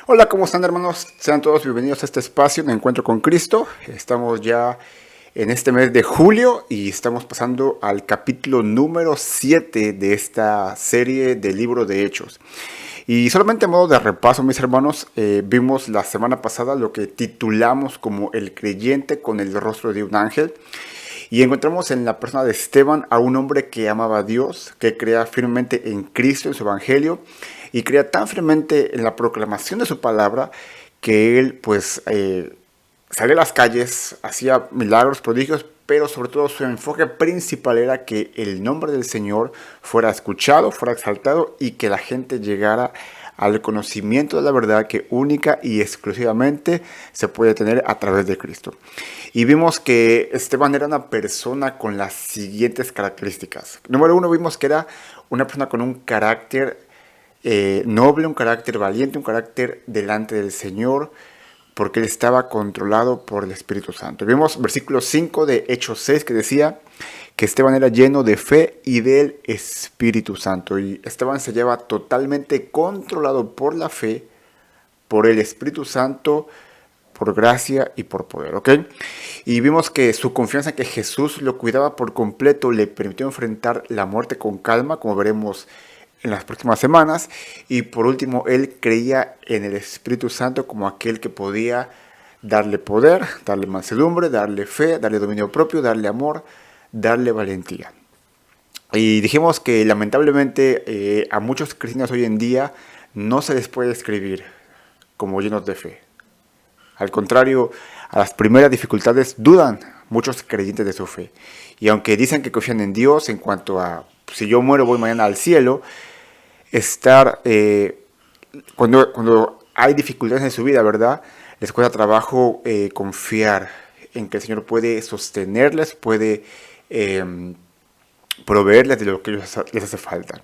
Hola, ¿cómo están, hermanos? Sean todos bienvenidos a este espacio de Encuentro con Cristo. Estamos ya en este mes de julio y estamos pasando al capítulo número 7 de esta serie del libro de Hechos. Y solamente a modo de repaso, mis hermanos, vimos la semana pasada lo que titulamos como el creyente con el rostro de un ángel. Y encontramos en la persona de Esteban a un hombre que amaba a Dios, que creía firmemente en Cristo, en su evangelio, y creía tan firmemente en la proclamación de su palabra que él salía a las calles, hacía milagros, prodigios, pero sobre todo su enfoque principal era que el nombre del Señor fuera escuchado, fuera exaltado y que la gente llegara al conocimiento de la verdad que única y exclusivamente se puede tener a través de Cristo. Y vimos que Esteban era una persona con las siguientes características. Número uno, vimos que era una persona con un carácter noble, un carácter valiente, un carácter delante del Señor, porque él estaba controlado por el Espíritu Santo. Vimos versículo 5 de Hechos 6 que decía que Esteban era lleno de fe y del Espíritu Santo. Y Esteban se lleva totalmente controlado por la fe, por el Espíritu Santo, por gracia y por poder, ¿ok? Y vimos que su confianza en que Jesús lo cuidaba por completo le permitió enfrentar la muerte con calma, como veremos en las próximas semanas. Y por último, él creía en el Espíritu Santo como aquel que podía darle poder, darle mansedumbre, darle fe, darle dominio propio, darle amor, darle valentía. Y dijimos que lamentablemente a muchos cristianos hoy en día no se les puede escribir como llenos de fe. Al contrario, a las primeras dificultades dudan muchos creyentes de su fe. Y aunque dicen que confían en Dios en cuanto a si yo muero voy mañana al cielo, estar cuando hay dificultades en su vida, ¿verdad? Les cuesta trabajo confiar en que el Señor puede sostenerles, puede proveerles de lo que les hace falta.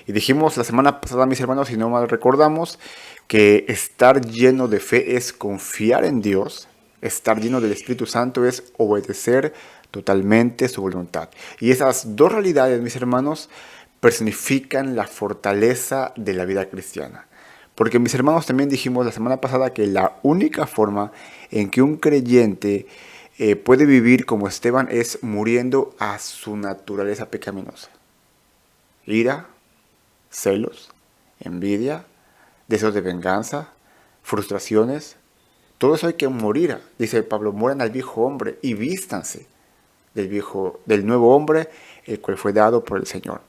Y dijimos la semana pasada, mis hermanos, si no mal recordamos, que estar lleno de fe es confiar en Dios, estar lleno del Espíritu Santo es obedecer totalmente su voluntad. Y esas dos realidades, mis hermanos, personifican la fortaleza de la vida cristiana. Porque mis hermanos también dijimos la semana pasada que la única forma en que un creyente puede vivir como Esteban es muriendo a su naturaleza pecaminosa. Ira, celos, envidia, deseos de venganza, frustraciones. Todo eso hay que morir. Dice Pablo, mueran al viejo hombre y vístanse del nuevo hombre, el cual fue dado por el Señor.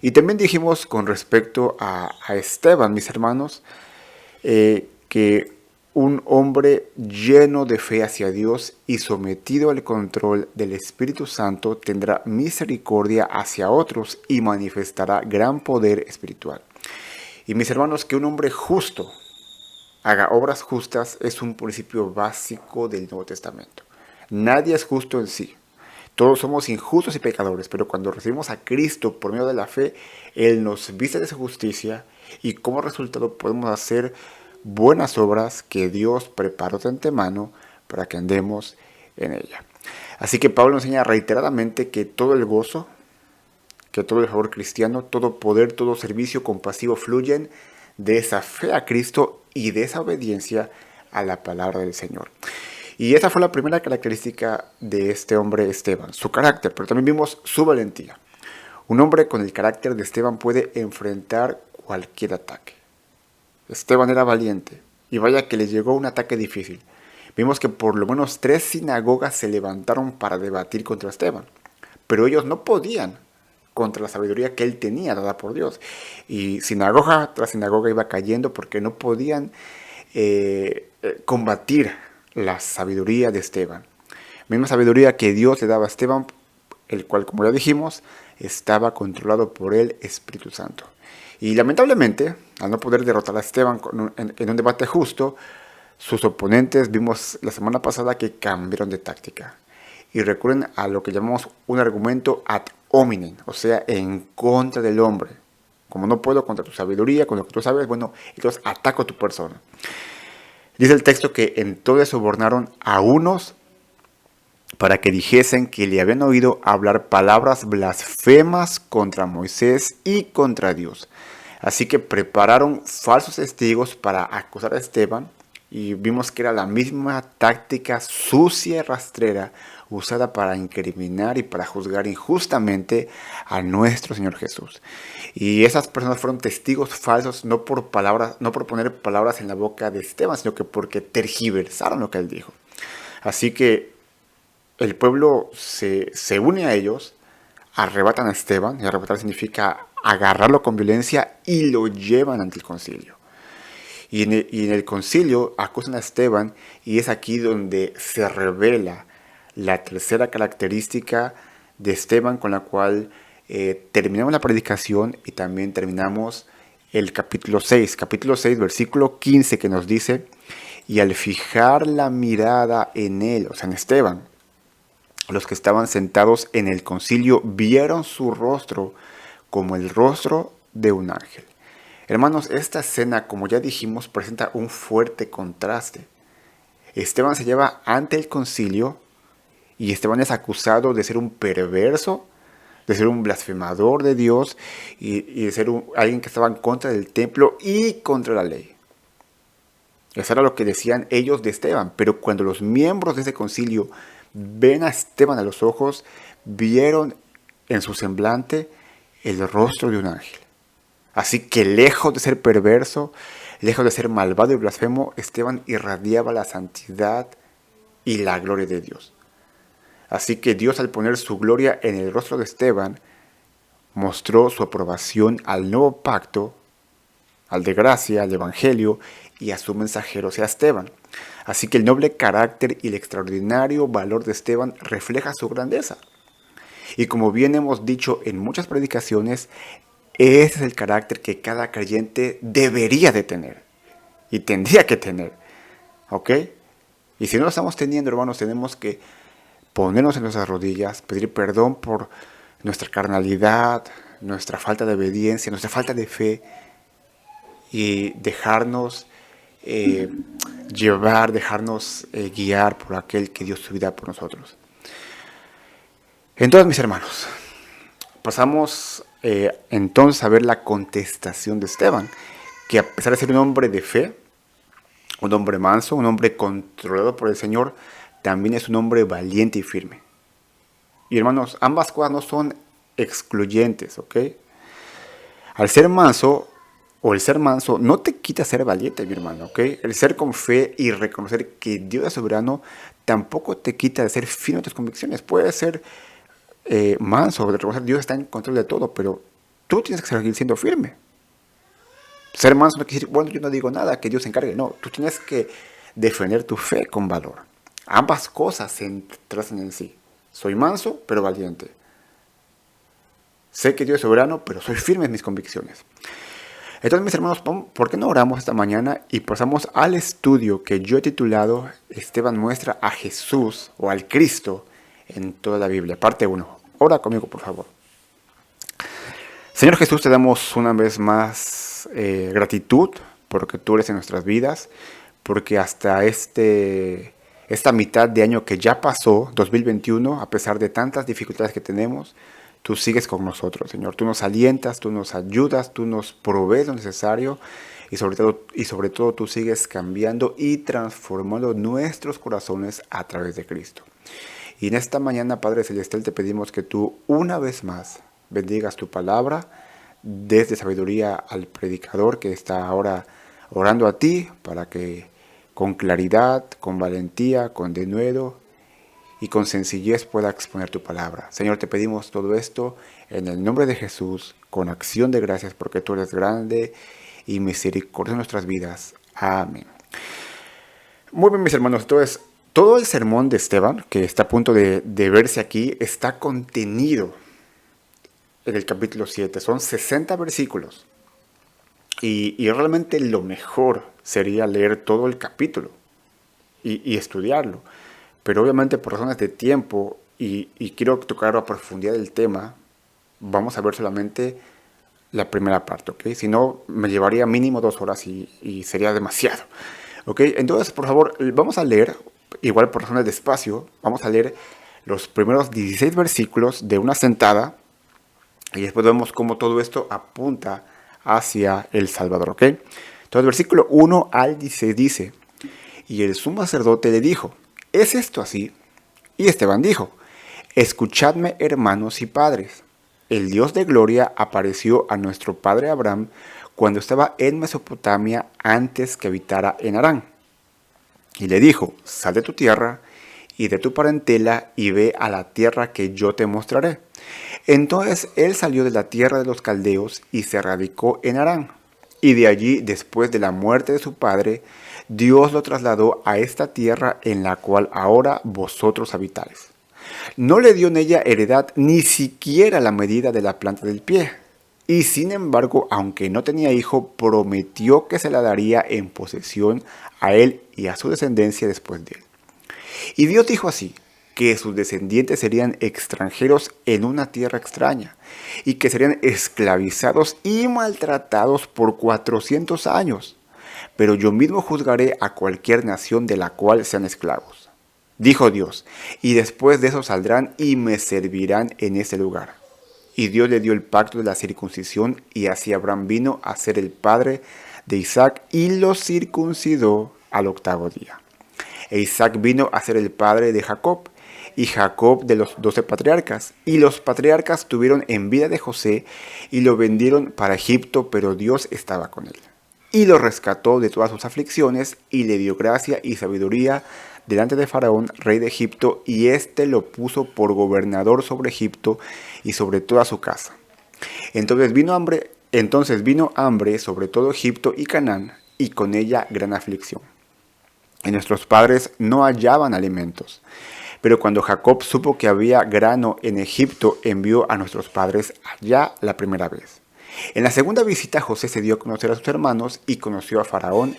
Y también dijimos con respecto a Esteban, mis hermanos, que un hombre lleno de fe hacia Dios y sometido al control del Espíritu Santo tendrá misericordia hacia otros y manifestará gran poder espiritual. Y mis hermanos, que un hombre justo haga obras justas es un principio básico del Nuevo Testamento. Nadie es justo en sí. Todos somos injustos y pecadores, pero cuando recibimos a Cristo por medio de la fe, Él nos viste de su justicia y como resultado podemos hacer buenas obras que Dios preparó de antemano para que andemos en ella. Así que Pablo enseña reiteradamente que todo el gozo, que todo el favor cristiano, todo poder, todo servicio compasivo fluyen de esa fe a Cristo y de esa obediencia a la palabra del Señor. Y esa fue la primera característica de este hombre Esteban, su carácter, pero también vimos su valentía. Un hombre con el carácter de Esteban puede enfrentar cualquier ataque. Esteban era valiente, y vaya que le llegó un ataque difícil. Vimos que por lo menos 3 sinagogas se levantaron para debatir contra Esteban, pero ellos no podían contra la sabiduría que él tenía dada por Dios. Y sinagoga tras sinagoga iba cayendo porque no podían combatir la sabiduría de Esteban. Misma sabiduría que Dios le daba a Esteban, el cual, como ya dijimos, estaba controlado por el Espíritu Santo. Y lamentablemente, al no poder derrotar a Esteban en un debate justo, sus oponentes vimos la semana pasada que cambiaron de táctica y recurren a lo que llamamos un argumento ad hominem, o sea, en contra del hombre. Como no puedo contra tu sabiduría, con lo que tú sabes, bueno, entonces ataco a tu persona. Dice el texto que entonces sobornaron a unos para que dijesen que le habían oído hablar palabras blasfemas contra Moisés y contra Dios. Así que prepararon falsos testigos para acusar a Esteban y vimos que era la misma táctica sucia y rastrera usada para incriminar y para juzgar injustamente a nuestro Señor Jesús. Y esas personas fueron testigos falsos no por poner palabras en la boca de Esteban, sino que porque tergiversaron lo que él dijo. Así que el pueblo se une a ellos, arrebatan a Esteban, y arrebatar significa agarrarlo con violencia y lo llevan ante el concilio. Y en el concilio acusan a Esteban y es aquí donde se revela la tercera característica de Esteban con la cual terminamos la predicación y también terminamos el capítulo 6. Capítulo 6, versículo 15 que nos dice, y al fijar la mirada en él, o sea en Esteban, los que estaban sentados en el concilio vieron su rostro como el rostro de un ángel. Hermanos, esta escena, como ya dijimos, presenta un fuerte contraste. Esteban se lleva ante el concilio y Esteban es acusado de ser un perverso, de ser un blasfemador de Dios y de ser alguien que estaba en contra del templo y contra la ley. Eso era lo que decían ellos de Esteban. Pero cuando los miembros de ese concilio ven a Esteban a los ojos, vieron en su semblante el rostro de un ángel. Así que lejos de ser perverso, lejos de ser malvado y blasfemo, Esteban irradiaba la santidad y la gloria de Dios. Así que Dios, al poner su gloria en el rostro de Esteban, mostró su aprobación al nuevo pacto, al de gracia, al evangelio y a su mensajero, o sea, Esteban. Así que el noble carácter y el extraordinario valor de Esteban refleja su grandeza. Y como bien hemos dicho en muchas predicaciones, ese es el carácter que cada creyente debería de tener y tendría que tener. ¿Ok? Y si no lo estamos teniendo, hermanos, tenemos que ponernos en nuestras rodillas, pedir perdón por nuestra carnalidad, nuestra falta de obediencia, nuestra falta de fe y dejarnos llevar, dejarnos guiar por aquel que dio su vida por nosotros. Entonces, mis hermanos, pasamos entonces a ver la contestación de Esteban, que a pesar de ser un hombre de fe, un hombre manso, un hombre controlado por el Señor, también es un hombre valiente y firme. Y hermanos, ambas cosas no son excluyentes, ¿ok? Al ser manso, o el ser manso, no te quita ser valiente, mi hermano, ¿ok? El ser con fe y reconocer que Dios es soberano, tampoco te quita de ser firme en tus convicciones. Puedes ser manso, de reconocer que Dios está en control de todo, pero tú tienes que seguir siendo firme. Ser manso no quiere decir, bueno, yo no digo nada, que Dios se encargue. No, tú tienes que defender tu fe con valor. Ambas cosas se entrelazan en sí. Soy manso, pero valiente. Sé que Dios es soberano, pero soy firme en mis convicciones. Entonces, mis hermanos, ¿por qué no oramos esta mañana y pasamos al estudio que yo he titulado Esteban muestra a Jesús o al Cristo en toda la Biblia? Parte 1. Ora conmigo, por favor. Señor Jesús, te damos una vez más gratitud por lo que tú eres en nuestras vidas, porque hasta esta mitad de año que ya pasó, 2021, a pesar de tantas dificultades que tenemos, tú sigues con nosotros, Señor. Tú nos alientas, tú nos ayudas, tú nos provees lo necesario y sobre todo tú sigues cambiando y transformando nuestros corazones a través de Cristo. Y en esta mañana, Padre Celestial, te pedimos que tú una vez más bendigas tu palabra, des sabiduría al predicador que está ahora orando a ti para que con claridad, con valentía, con denuedo y con sencillez pueda exponer tu palabra. Señor, te pedimos todo esto en el nombre de Jesús, con acción de gracias, porque tú eres grande y misericordioso en nuestras vidas. Amén. Muy bien, mis hermanos, entonces, todo el sermón de Esteban, que está a punto de verse aquí, está contenido en el capítulo 7. Son 60 versículos. Y realmente lo mejor sería leer todo el capítulo y estudiarlo. Pero obviamente por razones de tiempo y quiero tocar a profundidad el tema, vamos a ver solamente la primera parte, ¿ok? Si no, me llevaría mínimo 2 horas y sería demasiado, ¿ok? Entonces, por favor, vamos a leer, igual por razones de espacio, vamos a leer los primeros 16 versículos de una sentada y después vemos cómo todo esto apunta hacia el Salvador, ¿ok? Entonces, versículo 1 al 16 dice, y el sumo sacerdote le dijo, ¿es esto así? Y Esteban dijo, escuchadme, hermanos y padres. El Dios de gloria apareció a nuestro padre Abraham cuando estaba en Mesopotamia antes que habitara en Harán. Y le dijo, sal de tu tierra y de tu parentela y ve a la tierra que yo te mostraré. Entonces él salió de la tierra de los caldeos y se radicó en Harán. Y de allí, después de la muerte de su padre, Dios lo trasladó a esta tierra en la cual ahora vosotros habitáis. No le dio en ella heredad ni siquiera la medida de la planta del pie. Y sin embargo, aunque no tenía hijo, prometió que se la daría en posesión a él y a su descendencia después de él. Y Dios dijo así, que sus descendientes serían extranjeros en una tierra extraña, y que serían esclavizados y maltratados por 400 años. Pero yo mismo juzgaré a cualquier nación de la cual sean esclavos. Dijo Dios, y después de eso saldrán y me servirán en ese lugar. Y Dios le dio el pacto de la circuncisión, y así Abraham vino a ser el padre de Isaac, y lo circuncidó al octavo día. E Isaac vino a ser el padre de Jacob, y Jacob de los 12 patriarcas. Y los patriarcas tuvieron envidia de José y lo vendieron para Egipto, pero Dios estaba con él. Y lo rescató de todas sus aflicciones y le dio gracia y sabiduría delante de Faraón, rey de Egipto, y éste lo puso por gobernador sobre Egipto y sobre toda su casa. Entonces vino hambre sobre todo Egipto y Canaán, y con ella gran aflicción. Y nuestros padres no hallaban alimentos. Pero cuando Jacob supo que había grano en Egipto, envió a nuestros padres allá la primera vez. En la segunda visita José se dio a conocer a sus hermanos y conoció Faraón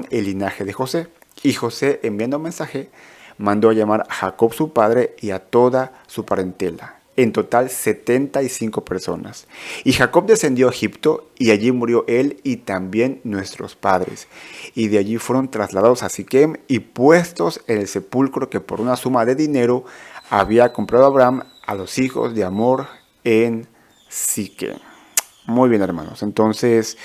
el linaje de José. Y José, enviando un mensaje, mandó a llamar a Jacob su padre y a toda su parentela, en total 75 personas. Y Jacob descendió a Egipto, y allí murió él y también nuestros padres. Y de allí fueron trasladados a Siquem y puestos en el sepulcro que por una suma de dinero había comprado Abraham a los hijos de Hamor en Siquem. Muy bien, hermanos. Entonces,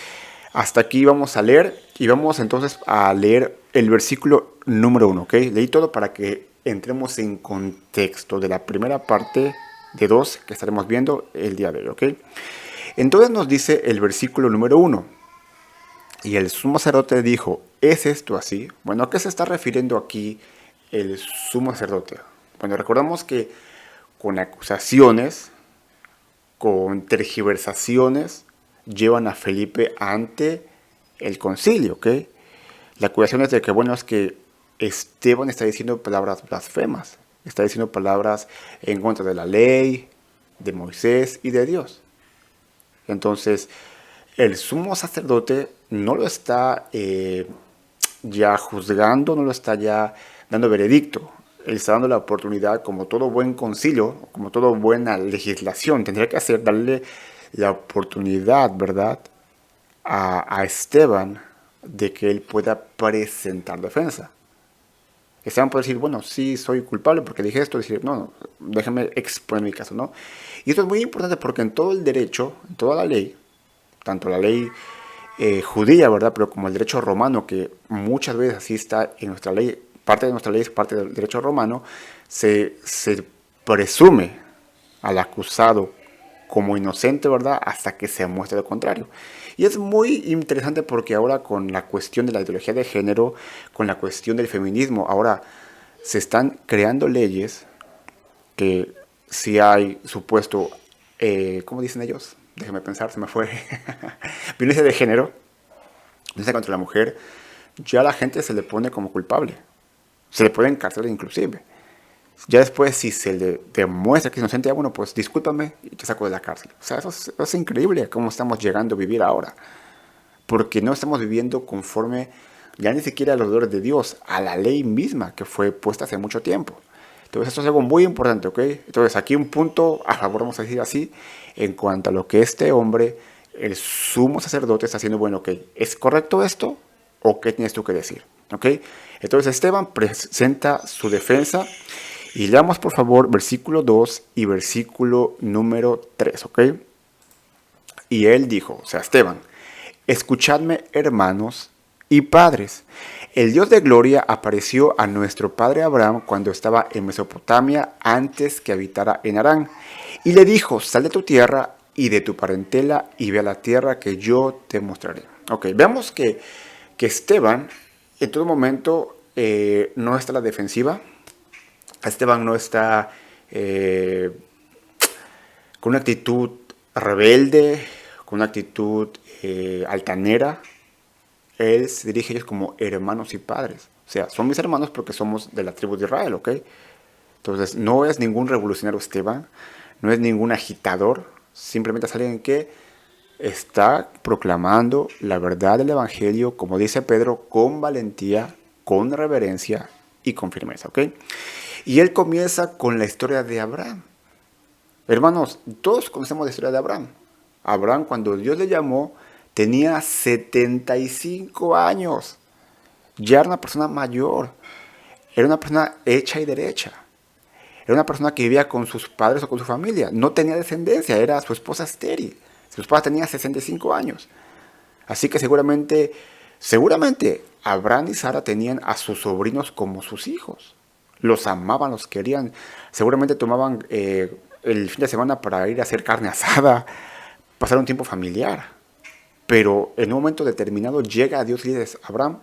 hasta aquí vamos a leer, y vamos entonces a leer el versículo número 1, ¿ok? Leí todo para que entremos en contexto de la primera parte de 2 que estaremos viendo el día de hoy, ¿ok? Entonces nos dice el versículo número 1. Y el sumo sacerdote dijo, ¿es esto así? Bueno, ¿a qué se está refiriendo aquí el sumo sacerdote? Bueno, recordamos que con acusaciones, con tergiversaciones, llevan a Felipe ante el concilio, ¿ok? La acusación es de que, bueno, es que Esteban está diciendo palabras blasfemas, está diciendo palabras en contra de la ley, de Moisés y de Dios. Entonces, el sumo sacerdote no lo está ya juzgando, no lo está ya dando veredicto. Él está dando la oportunidad, como todo buen concilio, como toda buena legislación, tendría que hacer, darle la oportunidad, ¿verdad?, a Esteban de que él pueda presentar defensa. Esteban puede decir, bueno, sí soy culpable porque dije esto, decir, no, déjame exponer mi caso, ¿no? Y esto es muy importante porque en todo el derecho, en toda la ley, tanto la ley judía, ¿verdad?, pero como el derecho romano, que muchas veces así está en nuestra ley, parte de nuestra ley es parte del derecho romano, se presume al acusado como inocente, ¿verdad?, hasta que se muestre lo contrario. Y es muy interesante porque ahora con la cuestión de la ideología de género, con la cuestión del feminismo, ahora se están creando leyes que si hay supuesto, ¿cómo dicen ellos? Déjenme pensar, se me fue. Violencia de género, violencia contra la mujer, ya a la gente se le pone como culpable. Se le puede encarcelar inclusive. Ya después, si se le demuestra que es inocente, bueno, pues discúlpame y te saco de la cárcel. O sea, eso es increíble cómo estamos llegando a vivir ahora. Porque no estamos viviendo conforme ya ni siquiera a los dolores de Dios, a la ley misma que fue puesta hace mucho tiempo. Entonces, esto es algo muy importante, ¿ok? Entonces, aquí un punto a favor, vamos a decir así, en cuanto a lo que este hombre, el sumo sacerdote, está haciendo. Bueno, ¿ok? ¿Es correcto esto? ¿O qué tienes tú que decir? ¿Ok? Entonces, Esteban presenta su defensa. Y leamos por favor versículo 2 y versículo número 3, ¿ok? Y él dijo, o sea, Esteban, escuchadme, hermanos y padres. El Dios de gloria apareció a nuestro padre Abraham cuando estaba en Mesopotamia antes que habitara en Harán. Y le dijo, sal de tu tierra y de tu parentela y ve a la tierra que yo te mostraré. Ok, veamos que Esteban en todo momento no está a la defensiva. Esteban no está con una actitud rebelde, con una actitud altanera. Él se dirige a ellos como hermanos y padres. O sea, son mis hermanos porque somos de la tribu de Israel, ¿ok? Entonces, no es ningún revolucionario Esteban, no es ningún agitador, simplemente es alguien que está proclamando la verdad del Evangelio, como dice Pedro, con valentía, con reverencia y con firmeza, ¿ok? Y él comienza con la historia de Abraham. Hermanos, todos conocemos la historia de Abraham. Abraham, cuando Dios le llamó, tenía 75 años. Ya era una persona mayor. Era una persona hecha y derecha. Era una persona que vivía con sus padres o con su familia. No tenía descendencia, era su esposa estéril. Su esposa tenía 65 años. Así que seguramente Abraham y Sara tenían a sus sobrinos como sus hijos. Los amaban, los querían. Seguramente tomaban el fin de semana para ir a hacer carne asada, pasar un tiempo familiar. Pero en un momento determinado llega a Dios y le dice, Abraham,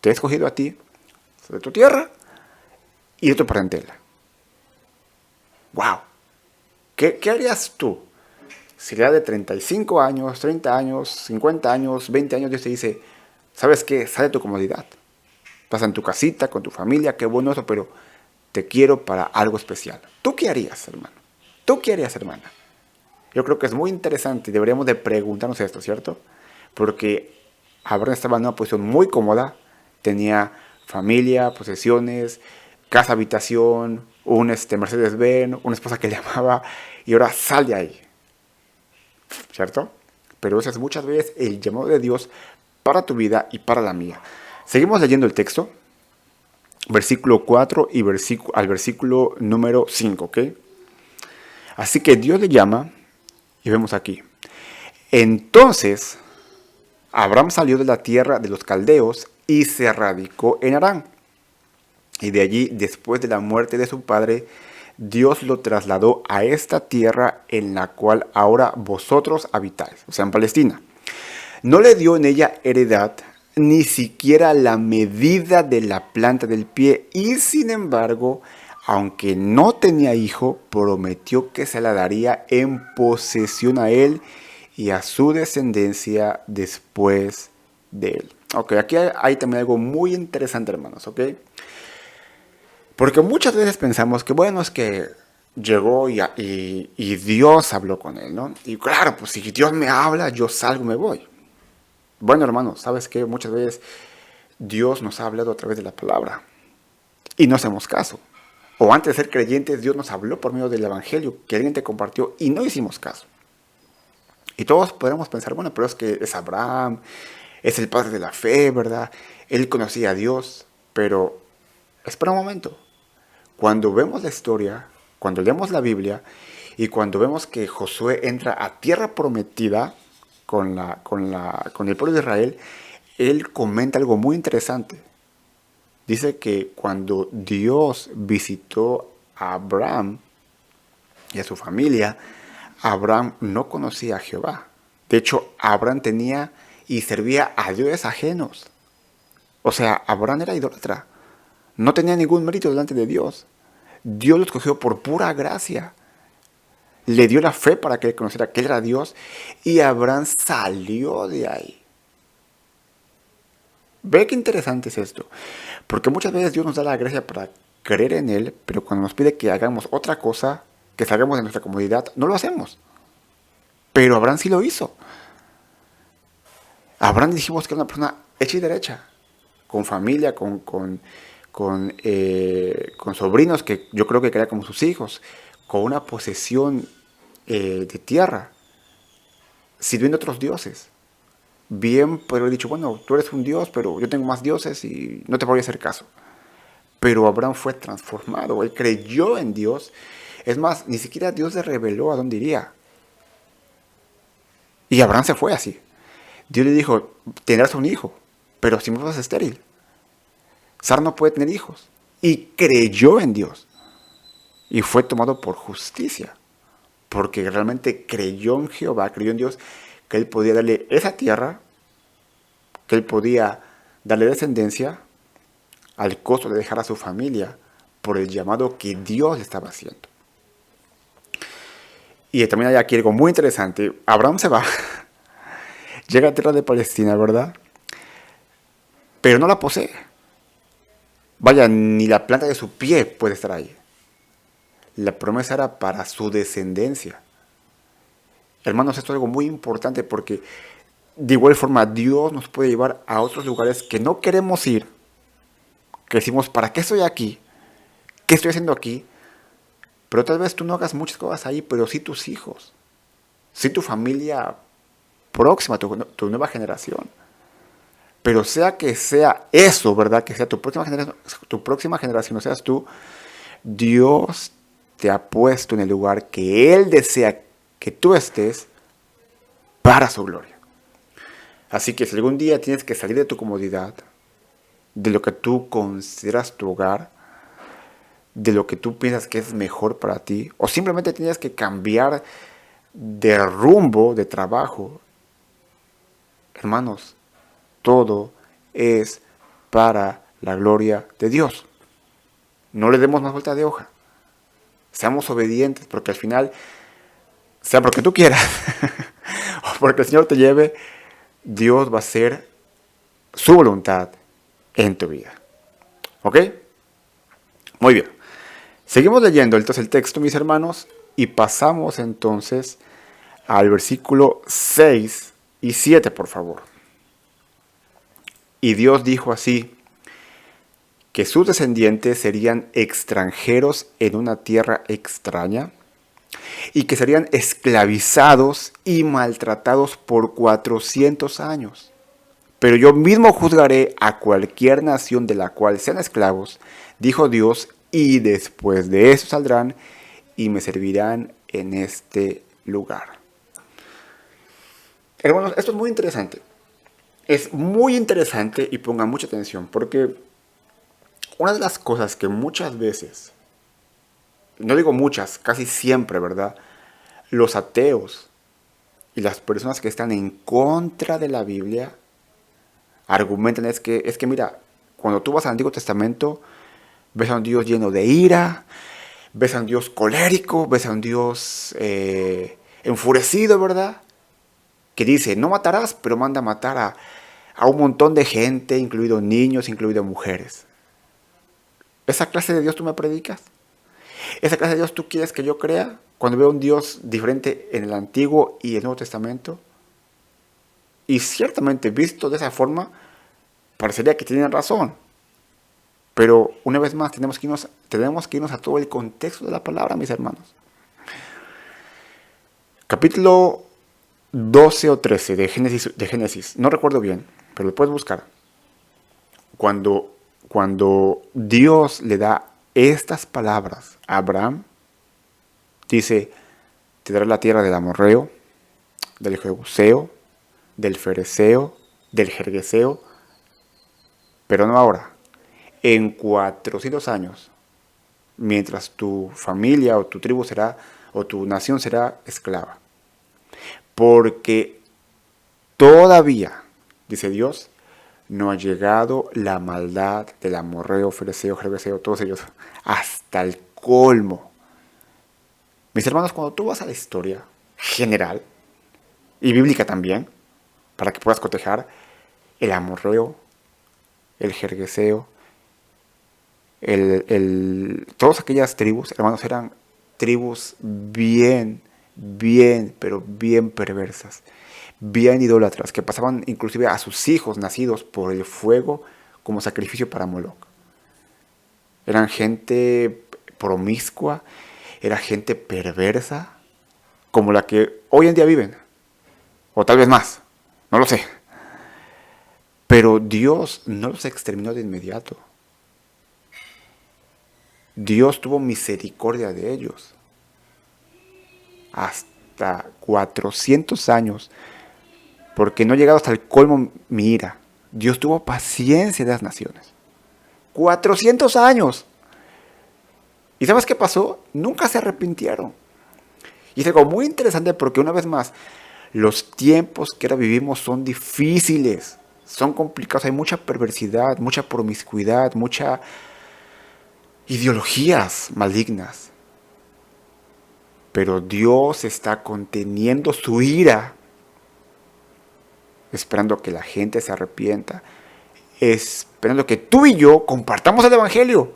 te he escogido a ti, de tu tierra y de tu parentela. ¡Wow! ¿Qué harías tú? Si le da de 35 años, 30 años, 50 años, 20 años, Dios te dice, ¿sabes qué? Sale de tu comodidad. Estás en tu casita, con tu familia, qué bueno eso, pero te quiero para algo especial. ¿Tú qué harías, hermano? ¿Tú qué harías, hermana? Yo creo que es muy interesante y deberíamos de preguntarnos esto, ¿cierto? Porque Abraham estaba en una posición muy cómoda, tenía familia, posesiones, casa, habitación, un Mercedes-Benz, una esposa que le amaba, y ahora sal de ahí, ¿cierto? Pero ese es muchas veces el llamado de Dios para tu vida y para la mía. Seguimos leyendo el texto, versículo 4 y al versículo número 5, ¿ok? Así que Dios le llama, y vemos aquí. Entonces, Abraham salió de la tierra de los caldeos y se radicó en Harán. Y de allí, después de la muerte de su padre, Dios lo trasladó a esta tierra en la cual ahora vosotros habitáis, o sea, en Palestina. No le dio en ella heredad, ni siquiera la medida de la planta del pie, y sin embargo, aunque no tenía hijo, prometió que se la daría en posesión a él y a su descendencia después de él. Ok, aquí hay también algo muy interesante, hermanos, ok. Porque muchas veces pensamos que, bueno, es que llegó y Dios habló con él, ¿no? Y claro, pues si Dios me habla, yo salgo y me voy. Bueno, hermano, ¿sabes qué? Muchas veces Dios nos ha hablado a través de la palabra y no hacemos caso. O antes de ser creyentes, Dios nos habló por medio del Evangelio que alguien te compartió y no hicimos caso. Y todos podemos pensar, bueno, pero es que es Abraham, es el padre de la fe, ¿verdad? Él conocía a Dios, pero espera un momento. Cuando vemos la historia, cuando leemos la Biblia y cuando vemos que Josué entra a tierra prometida con el pueblo de Israel, él comenta algo muy interesante. Dice que cuando Dios visitó a Abraham y a su familia, Abraham no conocía a Jehová. De hecho, Abraham tenía y servía a dioses ajenos. O sea, Abraham era idólatra. No tenía ningún mérito delante de Dios. Dios lo escogió por pura gracia. Le dio la fe para que él conociera que él era Dios y Abraham salió de ahí. Ve qué interesante es esto. Porque muchas veces Dios nos da la gracia para creer en Él, pero cuando nos pide que hagamos otra cosa, que salgamos de nuestra comodidad, no lo hacemos. Pero Abraham sí lo hizo. Abraham dijimos que era una persona hecha y derecha, con familia, con sobrinos que yo creo que quería como sus hijos, con una posesión de tierra, sirviendo a otros dioses. Bien, podría haber dicho, bueno, tú eres un dios, pero yo tengo más dioses y no te voy a hacer caso. Pero Abraham fue transformado, él creyó en Dios. Es más, ni siquiera Dios le reveló a dónde iría. Y Abraham se fue así. Dios le dijo, tendrás un hijo, pero si me vas estéril. Sara no puede tener hijos. Y creyó en Dios. Y fue tomado por justicia. Porque realmente creyó en Jehová, creyó en Dios, que él podía darle esa tierra, que él podía darle descendencia al costo de dejar a su familia por el llamado que Dios le estaba haciendo. Y también hay aquí algo muy interesante. Abraham se va, llega a tierra de Palestina, ¿verdad? Pero no la posee. Vaya, ni la planta de su pie puede estar ahí. La promesa era para su descendencia. Hermanos, esto es algo muy importante porque de igual forma Dios nos puede llevar a otros lugares que no queremos ir. Que decimos, ¿para qué estoy aquí? ¿Qué estoy haciendo aquí? Pero tal vez tú no hagas muchas cosas ahí, pero sí tus hijos. Sí tu familia próxima, tu nueva generación. Pero sea que sea eso, ¿verdad? Que sea tu próxima generación, o seas tú, Dios te ha puesto en el lugar que Él desea que tú estés para su gloria. Así que si algún día tienes que salir de tu comodidad, de lo que tú consideras tu hogar, de lo que tú piensas que es mejor para ti, o simplemente tienes que cambiar de rumbo, de trabajo, hermanos, todo es para la gloria de Dios. No le demos más vuelta de hoja. Seamos obedientes, porque al final, sea porque tú quieras, o porque el Señor te lleve, Dios va a hacer su voluntad en tu vida. ¿Ok? Muy bien. Seguimos leyendo entonces el texto, mis hermanos, y pasamos entonces al versículo 6 y 7, por favor. Y Dios dijo así, que sus descendientes serían extranjeros en una tierra extraña y que serían esclavizados y maltratados por 400 años. Pero yo mismo juzgaré a cualquier nación de la cual sean esclavos, dijo Dios, y después de eso saldrán y me servirán en este lugar. Hermanos, esto es muy interesante. Es muy interesante y pongan mucha atención porque una de las cosas que muchas veces, no digo muchas, casi siempre, ¿verdad? Los ateos y las personas que están en contra de la Biblia argumentan es que mira, cuando tú vas al Antiguo Testamento, ves a un Dios lleno de ira, ves a un Dios colérico, ves a un Dios enfurecido, ¿verdad? Que dice, no matarás, pero manda a matar a un montón de gente, incluidos niños, incluidos mujeres. ¿Esa clase de Dios tú me predicas? ¿Esa clase de Dios tú quieres que yo crea? Cuando veo un Dios diferente en el Antiguo y el Nuevo Testamento. Y ciertamente visto de esa forma, parecería que tienen razón. Pero una vez más tenemos que irnos a todo el contexto de la palabra, mis hermanos. Capítulo 12 o 13 de Génesis, no recuerdo bien, pero lo puedes buscar. Cuando Dios le da estas palabras a Abraham, dice, te daré la tierra del amorreo, del jebuseo, del fereceo, del jergueseo, pero no ahora, en 400 años, mientras tu familia o tu tribu será, o tu nación será esclava. Porque todavía, dice Dios, no ha llegado la maldad del amorreo, fereceo, jergueseo, todos ellos, hasta el colmo. Mis hermanos, cuando tú vas a la historia general, y bíblica también, para que puedas cotejar el amorreo, el jergueseo, todas aquellas tribus, hermanos, eran tribus pero bien perversas, bien idólatras, que pasaban inclusive a sus hijos nacidos por el fuego como sacrificio para Moloch. Eran gente promiscua, era gente perversa, como la que hoy en día viven, o tal vez más, no lo sé. Pero Dios no los exterminó de inmediato. Dios tuvo misericordia de ellos. Hasta 400 años. Porque no ha llegado hasta el colmo mi ira. Dios tuvo paciencia de las naciones. 400 años. ¿Y sabes qué pasó? Nunca se arrepintieron. Y es algo muy interesante porque una vez más, los tiempos que ahora vivimos son difíciles. Son complicados. Hay mucha perversidad, mucha promiscuidad, mucha ideologías malignas. Pero Dios está conteniendo su ira, esperando que la gente se arrepienta, esperando que tú y yo compartamos el Evangelio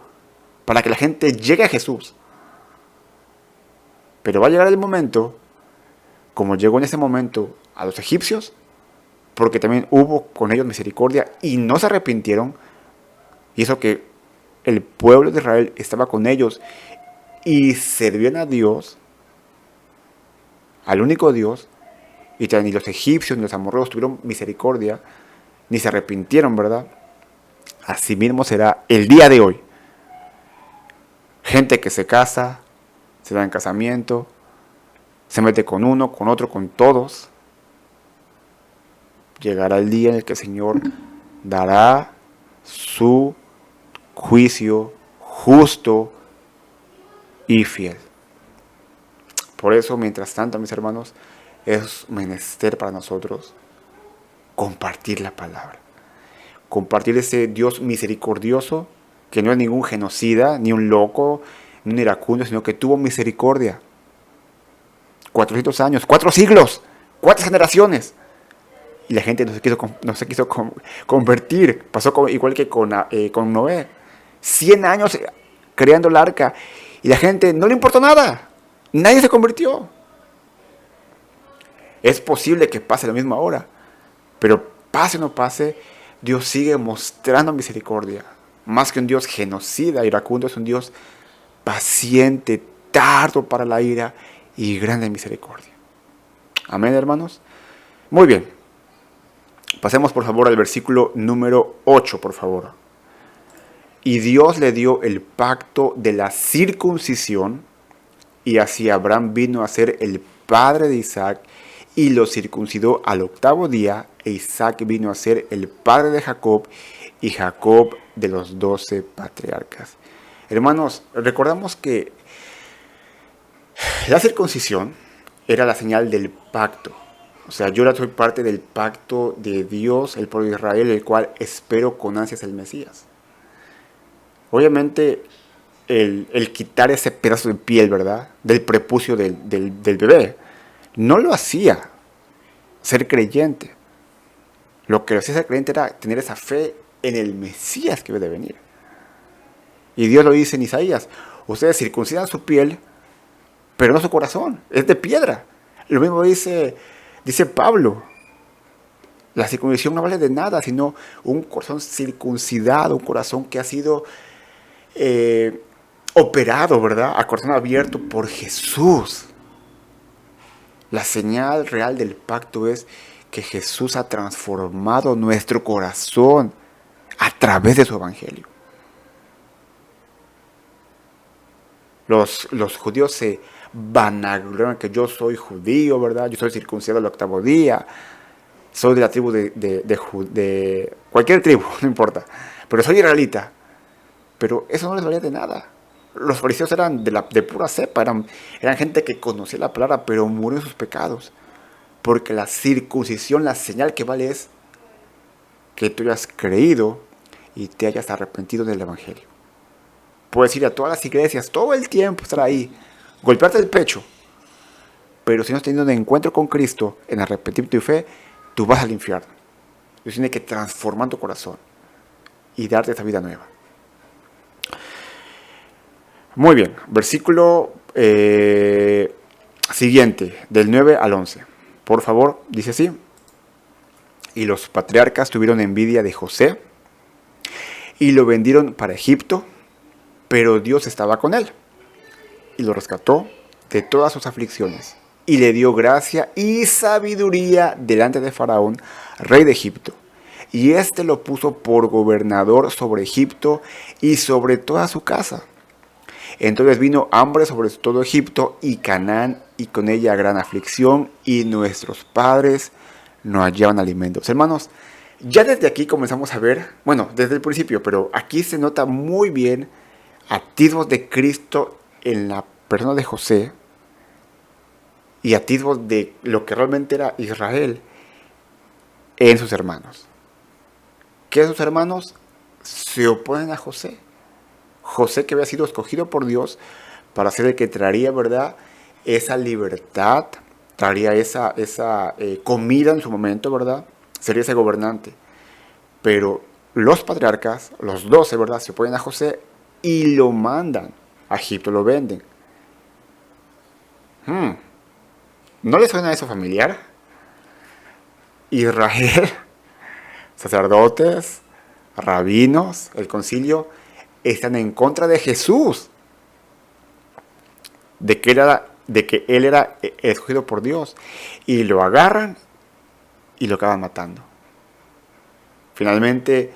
para que la gente llegue a Jesús. Pero va a llegar el momento, como llegó en ese momento a los egipcios, porque también hubo con ellos misericordia y no se arrepintieron, y eso que el pueblo de Israel estaba con ellos y servían a Dios, al único Dios, y ni los egipcios ni los amorreos tuvieron misericordia, ni se arrepintieron, ¿verdad? Así mismo será el día de hoy. Gente que se casa, se da en casamiento, se mete con uno, con otro, con todos. Llegará el día en el que el Señor dará su juicio justo y fiel. Por eso, mientras tanto, mis hermanos, es menester para nosotros compartir la palabra. Compartir ese Dios misericordioso, que no es ningún genocida, ni un loco, ni un iracundo, sino que tuvo misericordia. 400 años, 4 siglos, 4 generaciones. Y la gente no se quiso convertir. Pasó igual que con Noé. 100 años creando el arca. Y la gente no le importó nada. Nadie se convirtió. Es posible que pase lo mismo ahora. Pero pase o no pase, Dios sigue mostrando misericordia. Más que un Dios genocida, iracundo, es un Dios paciente, tardo para la ira y grande en misericordia. Amén, hermanos. Muy bien. Pasemos por favor al versículo número 8, por favor. Y Dios le dio el pacto de la circuncisión, y así Abraham vino a ser el padre de Isaac, y lo circuncidó al 8º día, e Isaac vino a ser el padre de Jacob, y Jacob de los 12 patriarcas. Hermanos, recordamos que la circuncisión era la señal del pacto. O sea, yo ahora soy parte del pacto de Dios, el pueblo de Israel, el cual espero con ansias el Mesías. Obviamente, el quitar ese pedazo de piel, ¿verdad?, del prepucio del bebé, no lo hacía ser creyente. Lo que lo hacía ser creyente era tener esa fe en el Mesías que debe de venir. Y Dios lo dice en Isaías: ustedes circuncidan su piel, pero no su corazón, es de piedra. Lo mismo dice Pablo: la circuncisión no vale de nada, sino un corazón circuncidado, un corazón que ha sido operado, ¿verdad?, a corazón abierto por Jesús. La señal real del pacto es que Jesús ha transformado nuestro corazón a través de su evangelio. Los judíos se vanaglorian que yo soy judío, ¿verdad? Yo soy circuncidado al 8º día. Soy de la tribu de cualquier tribu, no importa. Pero soy israelita. Pero eso no les valía de nada. Los fariseos eran de pura cepa. Eran gente que conocía la palabra, pero murió en sus pecados. Porque la circuncisión, la señal que vale es que tú hayas creído y te hayas arrepentido del evangelio. Puedes ir a todas las iglesias todo el tiempo, estar ahí, golpearte el pecho. Pero si no estás teniendo un encuentro con Cristo en arrepentimiento y fe, tú vas al infierno. Dios tiene que transformar tu corazón y darte esa vida nueva. Muy bien, versículo siguiente, del 9 al 11. Por favor, dice así: y los patriarcas tuvieron envidia de José y lo vendieron para Egipto, pero Dios estaba con él y lo rescató de todas sus aflicciones y le dio gracia y sabiduría delante de Faraón, rey de Egipto. Y éste lo puso por gobernador sobre Egipto y sobre toda su casa. Entonces vino hambre sobre todo Egipto y Canaán, y con ella gran aflicción, y nuestros padres no hallaban alimentos. Hermanos, ya desde aquí comenzamos a ver, bueno, desde el principio, pero aquí se nota muy bien atisbos de Cristo en la persona de José y atisbos de lo que realmente era Israel en sus hermanos. Que sus hermanos se oponen a José. José, que había sido escogido por Dios para ser el que traería, ¿verdad?, esa libertad, traería esa comida en su momento, ¿verdad?, sería ese gobernante. Pero los patriarcas, los 12, ¿verdad?, se oponen a José y lo mandan a Egipto, lo venden. ¿No les suena eso familiar? Israel, sacerdotes, rabinos, el concilio, están en contra de Jesús, de que él era escogido por Dios, y lo agarran y lo acaban matando. Finalmente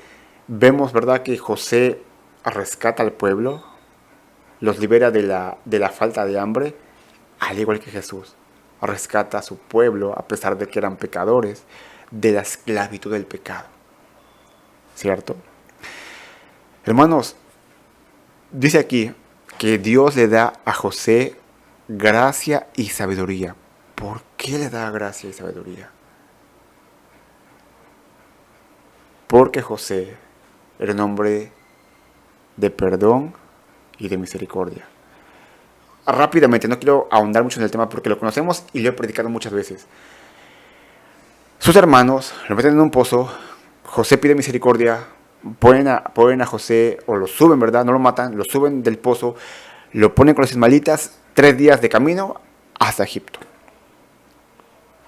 vemos, ¿verdad?, que José rescata al pueblo, los libera de la falta de hambre, al igual que Jesús rescata a su pueblo, a pesar de que eran pecadores, de la esclavitud del pecado. ¿Cierto? Hermanos, dice aquí que Dios le da a José gracia y sabiduría. ¿Por qué le da gracia y sabiduría? Porque José era un hombre de perdón y de misericordia. Rápidamente, no quiero ahondar mucho en el tema porque lo conocemos y lo he predicado muchas veces. Sus hermanos lo meten en un pozo, José pide misericordia, ponen a José, o lo suben, ¿verdad? No lo matan, lo suben del pozo, lo ponen con los ismaelitas, 3 días de camino hasta Egipto.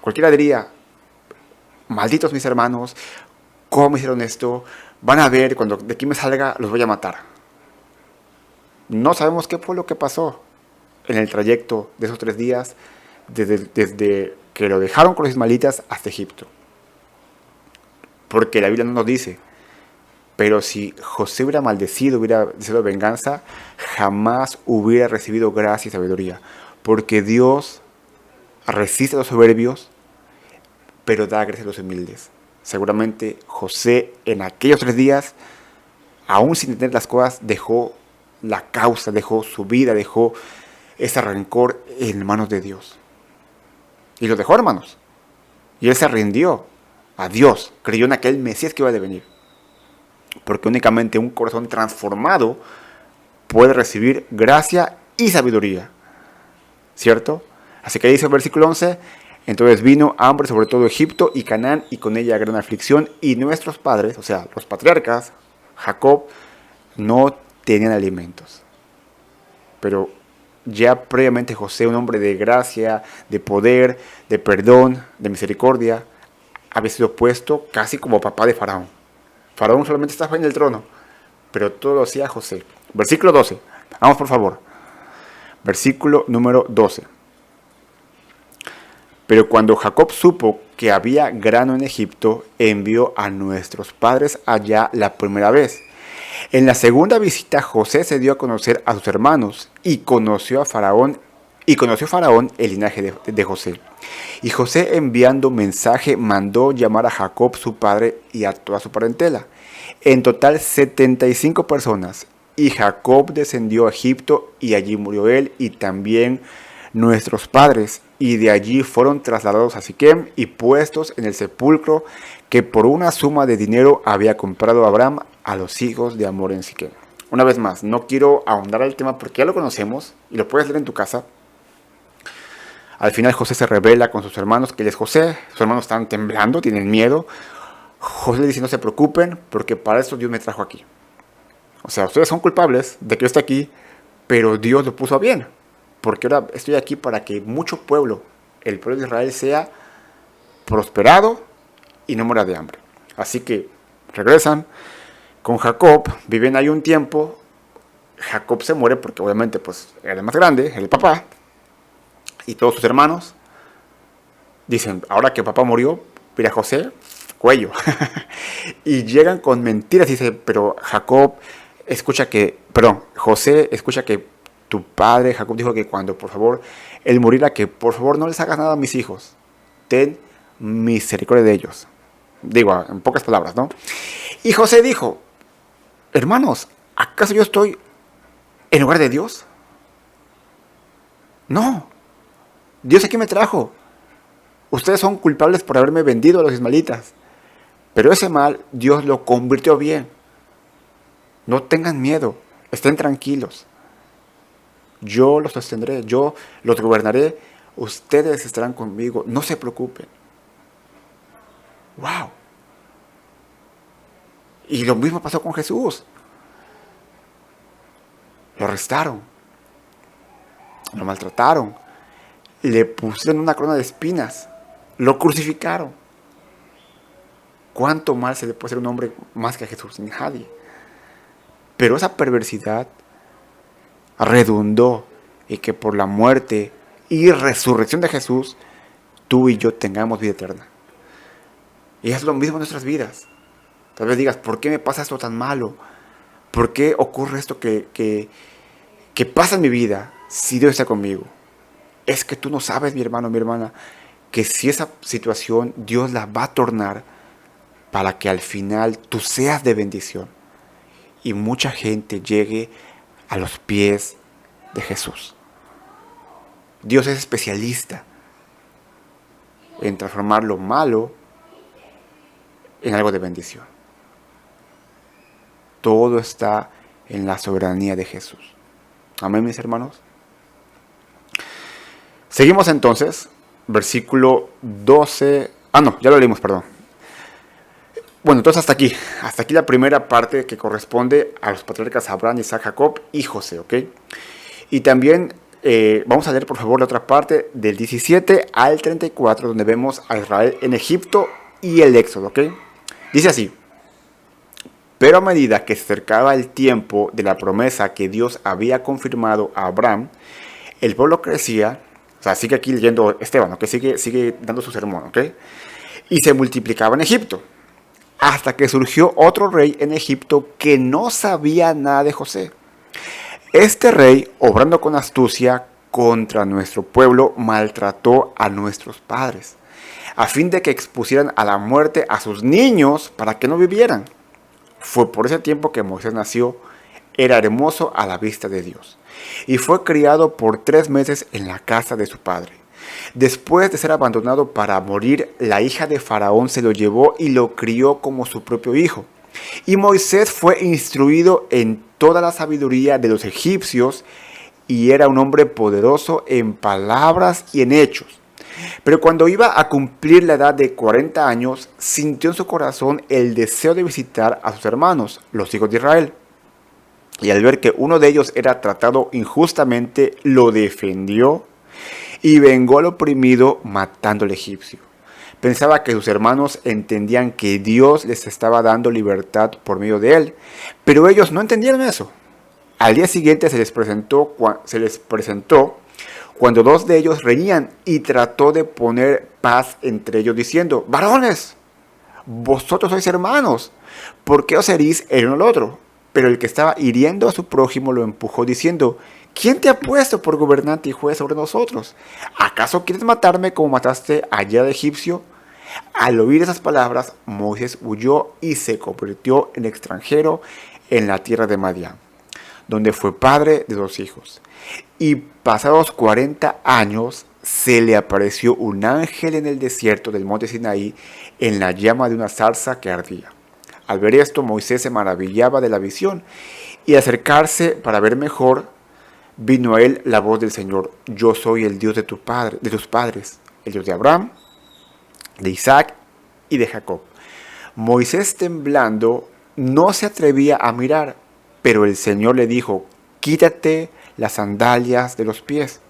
Cualquiera diría, malditos mis hermanos, ¿cómo hicieron esto? Van a ver, cuando de aquí me salga, los voy a matar. No sabemos qué fue lo que pasó en el trayecto de esos 3 días, desde que lo dejaron con los ismaelitas hasta Egipto. Porque la Biblia no nos dice. Pero si José hubiera maldecido, hubiera deseado venganza, jamás hubiera recibido gracia y sabiduría. Porque Dios resiste a los soberbios, pero da gracia a los humildes. Seguramente José en aquellos 3 días, aún sin entender las cosas, dejó la causa, dejó su vida, dejó ese rencor en manos de Dios. Y lo dejó, hermanos. Y él se rindió a Dios, creyó en aquel Mesías que iba a venir. Porque únicamente un corazón transformado puede recibir gracia y sabiduría. ¿Cierto? Así que dice el versículo 11, entonces vino hambre sobre todo Egipto y Canaán, y con ella gran aflicción, y nuestros padres, o sea, los patriarcas, Jacob, no tenían alimentos. Pero ya previamente José, un hombre de gracia, de poder, de perdón, de misericordia, había sido puesto casi como papá de Faraón. Faraón solamente estaba en el trono, pero todo lo hacía José. Versículo 12. Vamos por favor. Versículo número 12. Pero cuando Jacob supo que había grano en Egipto, envió a nuestros padres allá la primera vez. En la segunda visita, José se dio a conocer a sus hermanos y conoció Faraón el linaje de José. Y José, enviando mensaje, mandó llamar a Jacob su padre y a toda su parentela. En total 75 personas. Y Jacob descendió a Egipto y allí murió él y también nuestros padres. Y de allí fueron trasladados a Siquem y puestos en el sepulcro que por una suma de dinero había comprado Abraham a los hijos de Hamor en Siquem. Una vez más, no quiero ahondar al tema porque ya lo conocemos y lo puedes leer en tu casa. Al final José se revela con sus hermanos que él es José. Sus hermanos están temblando, tienen miedo. José le dice, no se preocupen, porque para eso Dios me trajo aquí. O sea, ustedes son culpables de que yo esté aquí, pero Dios lo puso bien. Porque ahora estoy aquí para que mucho pueblo, el pueblo de Israel, sea prosperado y no muera de hambre. Así que regresan con Jacob, viven ahí un tiempo. Jacob se muere porque obviamente pues, era el más grande, era el papá. Y todos sus hermanos dicen, ahora que papá murió, mira José, cuello. Y llegan con mentiras y dice, pero José escucha que tu padre Jacob dijo que cuando por favor él muriera, que por favor no les hagas nada a mis hijos, ten misericordia de ellos. Digo, en pocas palabras, ¿no? Y José dijo, hermanos, ¿acaso yo estoy en lugar de Dios? No, Dios aquí me trajo. Ustedes son culpables por haberme vendido a los ismaelitas. Pero ese mal Dios lo convirtió bien. No tengan miedo, estén tranquilos. Yo los sostendré, yo los gobernaré. Ustedes estarán conmigo, no se preocupen. ¡Wow! Y lo mismo pasó con Jesús. Lo arrestaron, lo maltrataron, le pusieron una corona de espinas, lo crucificaron. ¿Cuánto mal se le puede hacer a un hombre más que a Jesús? Nadie. Pero esa perversidad redundó en que por la muerte y resurrección de Jesús, tú y yo tengamos vida eterna. Y es lo mismo en nuestras vidas. Tal vez digas, ¿por qué me pasa esto tan malo? ¿Por qué ocurre esto que pasa en mi vida si Dios está conmigo? Es que tú no sabes, mi hermano, mi hermana, que si esa situación Dios la va a tornar para que al final tú seas de bendición. y mucha gente llegue a los pies de Jesús. Dios es especialista en transformar lo malo en algo de bendición. Todo está en la soberanía de Jesús. Amén, mis hermanos. Seguimos entonces, versículo 12. Ya lo leímos, perdón. Bueno, entonces hasta aquí la primera parte que corresponde a los patriarcas Abraham, Isaac, Jacob y José, ¿ok? Y también vamos a leer por favor la otra parte del 17 al 34, donde vemos a Israel en Egipto y el Éxodo, ¿ok? Dice así: pero a medida que se acercaba el tiempo de la promesa que Dios había confirmado a Abraham, el pueblo crecía. O sea, sigue aquí leyendo Esteban, ¿ok? Sigue dando su sermón, ¿ok? Y se multiplicaba en Egipto, hasta que surgió otro rey en Egipto que no sabía nada de José. Este rey, obrando con astucia contra nuestro pueblo, maltrató a nuestros padres, a fin de que expusieran a la muerte a sus niños para que no vivieran. Fue por ese tiempo que Moisés nació. Era hermoso a la vista de Dios, y fue criado por 3 meses en la casa de su padre. Después de ser abandonado para morir, la hija de Faraón se lo llevó y lo crió como su propio hijo. Y Moisés fue instruido en toda la sabiduría de los egipcios, y era un hombre poderoso en palabras y en hechos. Pero cuando iba a cumplir la edad de 40 años, sintió en su corazón el deseo de visitar a sus hermanos, los hijos de Israel. Y al ver que uno de ellos era tratado injustamente, lo defendió y vengó al oprimido matando al egipcio. Pensaba que sus hermanos entendían que Dios les estaba dando libertad por medio de él, pero ellos no entendieron eso. Al día siguiente se les presentó cuando 2 de ellos reñían, y trató de poner paz entre ellos diciendo: varones, vosotros sois hermanos, ¿por qué os herís el uno al otro? Pero el que estaba hiriendo a su prójimo lo empujó diciendo: ¿quién te ha puesto por gobernante y juez sobre nosotros? ¿Acaso quieres matarme como mataste ayer al egipcio? Al oír esas palabras, Moisés huyó y se convirtió en extranjero en la tierra de Madián, donde fue padre de 2 hijos. Y pasados 40 años se le apareció un ángel en el desierto del monte Sinaí, en la llama de una zarza que ardía. Al ver esto, Moisés se maravillaba de la visión, y al acercarse para ver mejor, vino a él la voz del Señor: yo soy el Dios de tus padres, el Dios de Abraham, de Isaac y de Jacob. Moisés, temblando, no se atrevía a mirar, pero el Señor le dijo: quítate las sandalias de los pies,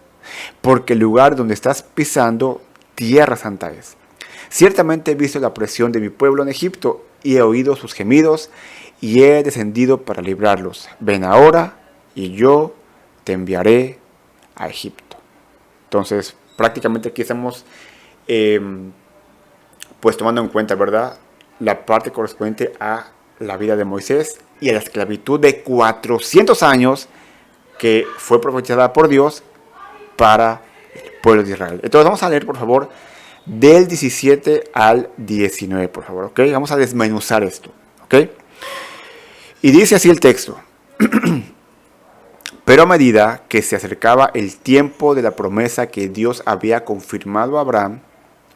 porque el lugar donde estás pisando, tierra santa es. Ciertamente he visto la opresión de mi pueblo en Egipto, y he oído sus gemidos, y he descendido para librarlos. Ven ahora, y yo te enviaré a Egipto. Entonces, prácticamente aquí estamos pues tomando en cuenta, ¿verdad?, la parte correspondiente a la vida de Moisés y a la esclavitud de 400 años que fue profetizada por Dios para el pueblo de Israel. Entonces vamos a leer, por favor, del 17 al 19, por favor, ¿ok? Vamos a desmenuzar esto, ¿ok? Y dice así el texto: pero a medida que se acercaba el tiempo de la promesa que Dios había confirmado a Abraham,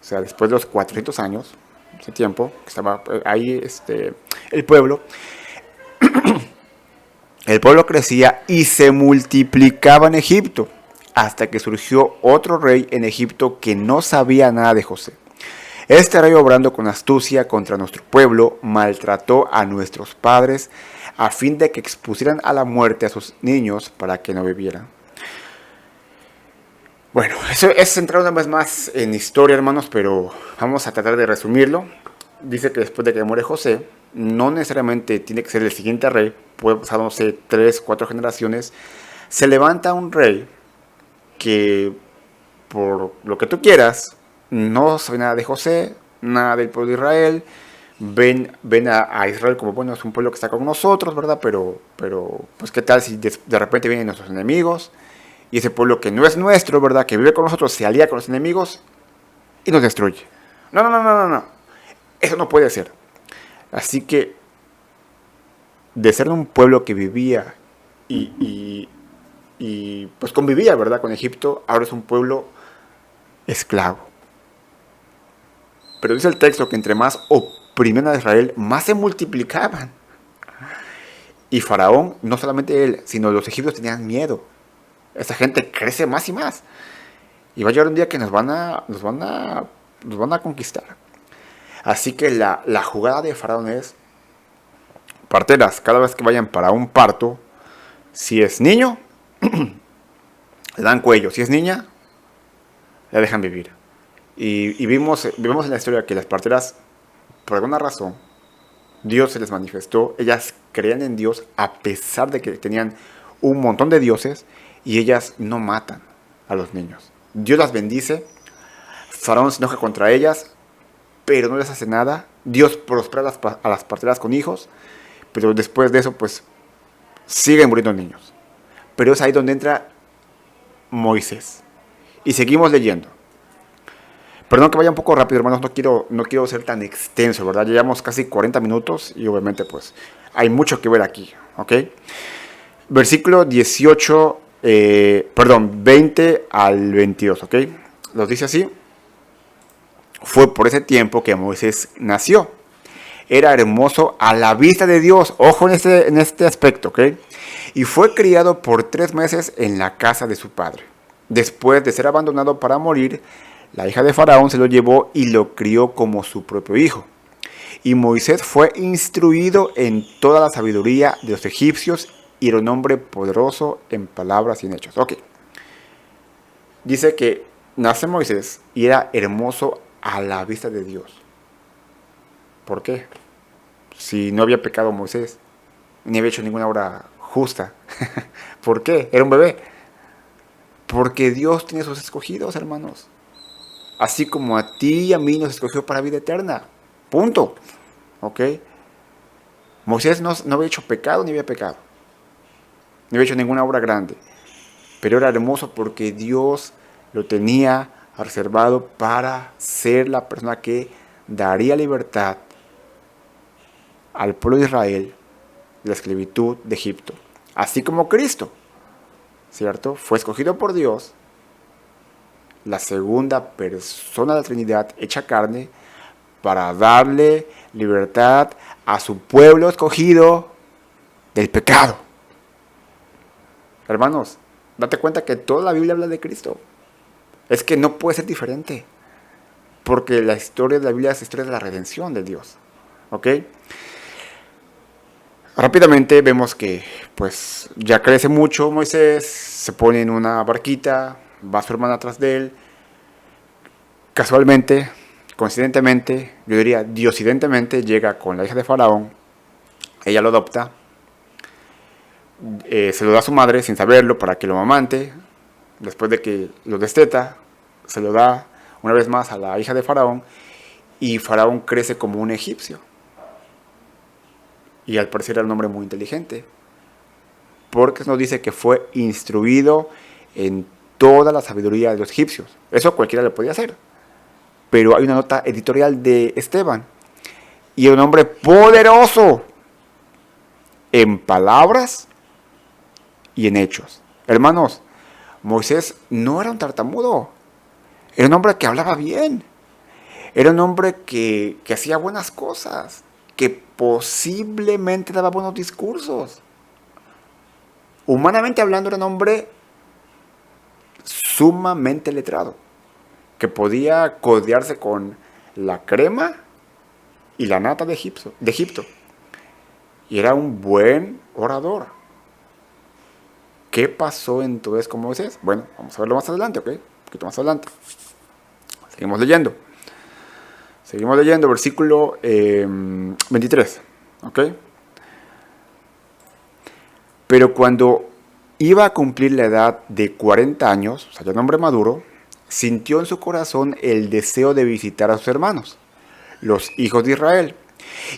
o sea, después de los 400 años, ese tiempo que estaba ahí el pueblo crecía y se multiplicaba en Egipto, hasta que surgió otro rey en Egipto que no sabía nada de José. Este rey, obrando con astucia contra nuestro pueblo, maltrató a nuestros padres, a fin de que expusieran a la muerte a sus niños para que no vivieran. Bueno, eso es entrar una vez más en historia, hermanos, pero vamos a tratar de resumirlo. Dice que después de que muere José, no necesariamente tiene que ser el siguiente rey, puede pasar, no sé, 3, 4 generaciones, se levanta un rey que, por lo que tú quieras, no sabe nada de José, nada del pueblo de Israel. Ven a Israel como, bueno, es un pueblo que está con nosotros, ¿verdad? Pero pues qué tal si de repente vienen nuestros enemigos, y ese pueblo que no es nuestro, ¿verdad?, que vive con nosotros, se alía con los enemigos y nos destruye. No. Eso no puede ser. Así que de ser un pueblo que vivía y pues convivía, ¿verdad?, con Egipto, ahora es un pueblo esclavo. Pero dice el texto que entre más oprimían a Israel, más se multiplicaban. Y Faraón, no solamente él, sino los egipcios tenían miedo. Esa gente crece más y más. Y va a llegar un día que nos van a conquistar. Así que la jugada de Faraón es: parteras, cada vez que vayan para un parto, si es niño, le dan cuello. Si es niña, la dejan vivir. Y vimos en la historia que las parteras, por alguna razón, Dios se les manifestó. Ellas creían en Dios a pesar de que tenían un montón de dioses, y ellas no matan a los niños. Dios las bendice, Faraón se enoja contra ellas, pero no les hace nada. Dios prospera a las parteras con hijos, pero después de eso pues siguen muriendo niños. Pero es ahí donde entra Moisés. Y seguimos leyendo. Perdón que vaya un poco rápido, hermanos, no quiero ser tan extenso, ¿verdad? Llevamos casi 40 minutos y obviamente pues hay mucho que ver aquí, ¿ok? Versículo 20 al 22, ¿ok? Nos dice así: fue por ese tiempo que Moisés nació. Era hermoso a la vista de Dios, ojo en este aspecto, ¿ok? Y fue criado por 3 meses en la casa de su padre. Después de ser abandonado para morir, la hija de Faraón se lo llevó y lo crió como su propio hijo. Y Moisés fue instruido en toda la sabiduría de los egipcios y era un hombre poderoso en palabras y en hechos. Ok. Dice que nace Moisés y era hermoso a la vista de Dios. ¿Por qué? Si no había pecado Moisés, ni había hecho ninguna obra justa. ¿Por qué? Era un bebé. Porque Dios tiene sus escogidos, hermanos. Así como a ti y a mí nos escogió para vida eterna. Punto. ¿Ok? Moisés no había hecho pecado ni había pecado. No había hecho ninguna obra grande. Pero era hermoso porque Dios lo tenía reservado para ser la persona que daría libertad al pueblo de Israel de la esclavitud de Egipto. Así como Cristo, ¿cierto? Fue escogido por Dios, la segunda persona de la Trinidad hecha carne, para darle libertad a su pueblo escogido del pecado. Hermanos, date cuenta que toda la Biblia habla de Cristo. Es que no puede ser diferente, porque la historia de la Biblia es la historia de la redención de Dios. ¿Ok? Rápidamente vemos que pues ya crece mucho Moisés, se pone en una barquita, va su hermana atrás de él. Casualmente, coincidentemente, yo diría diosidentemente, llega con la hija de Faraón. Ella lo adopta, se lo da a su madre sin saberlo para que lo amante. Después de que lo desteta, se lo da una vez más a la hija de Faraón, y Faraón crece como un egipcio. Y al parecer era un hombre muy inteligente, porque nos dice que fue instruido en toda la sabiduría de los egipcios. Eso cualquiera lo podía hacer. Pero hay una nota editorial de Esteban. Y era un hombre poderoso en palabras y en hechos. Hermanos, Moisés no era un tartamudo. Era un hombre que hablaba bien. Era un hombre que hacía buenas cosas, que posiblemente daba buenos discursos. Humanamente hablando, era un hombre sumamente letrado, que podía codearse con la crema y la nata de Egipto. Y era un buen orador. ¿Qué pasó entonces con Moisés? Bueno, vamos a verlo más adelante, ¿ok? Un poquito más adelante. Seguimos leyendo, versículo 23, ¿ok? Pero cuando iba a cumplir la edad de 40 años, o sea, ya un hombre maduro, sintió en su corazón el deseo de visitar a sus hermanos, los hijos de Israel.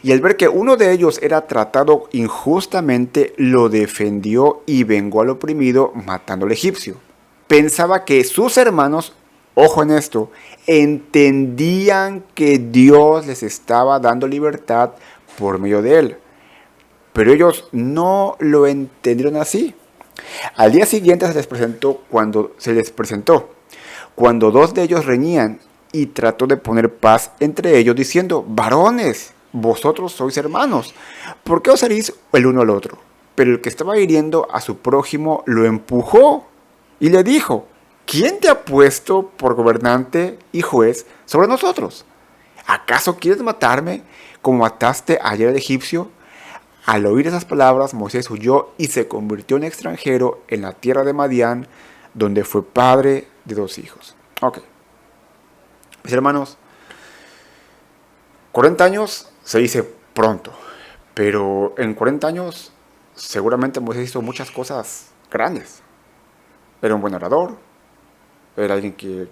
Y al ver que uno de ellos era tratado injustamente, lo defendió y vengó al oprimido, matando al egipcio. Pensaba que sus hermanos, ojo en esto, entendían que Dios les estaba dando libertad por medio de él. Pero ellos no lo entendieron así. Al día siguiente se les presentó cuando dos de ellos reñían y trató de poner paz entre ellos diciendo: varones, vosotros sois hermanos, ¿por qué os herís el uno al otro? Pero el que estaba hiriendo a su prójimo lo empujó y le dijo: ¿quién te ha puesto por gobernante y juez sobre nosotros? ¿Acaso quieres matarme como mataste ayer al egipcio? Al oír esas palabras, Moisés huyó y se convirtió en extranjero en la tierra de Madián, donde fue padre de 2 hijos. Ok. Mis hermanos, 40 años se dice pronto, pero en 40 años seguramente Moisés hizo muchas cosas grandes. Era un buen orador, era alguien que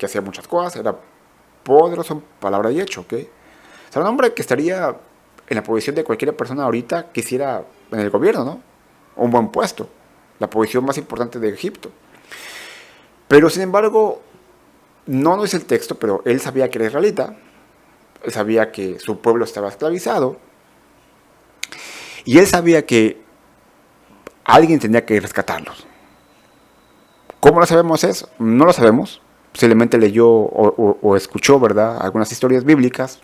hacía muchas cosas, era poderoso en palabra y hecho, ¿ok? O sea, un hombre que estaría en la posición de cualquier persona ahorita quisiera en el gobierno, ¿no? Un buen puesto, la posición más importante de Egipto. Pero sin embargo, no es el texto, pero él sabía que era israelita, él sabía que su pueblo estaba esclavizado, y él sabía que alguien tenía que rescatarlos. ¿Cómo lo sabemos eso? No lo sabemos. Posiblemente leyó o escuchó, ¿verdad?, algunas historias bíblicas.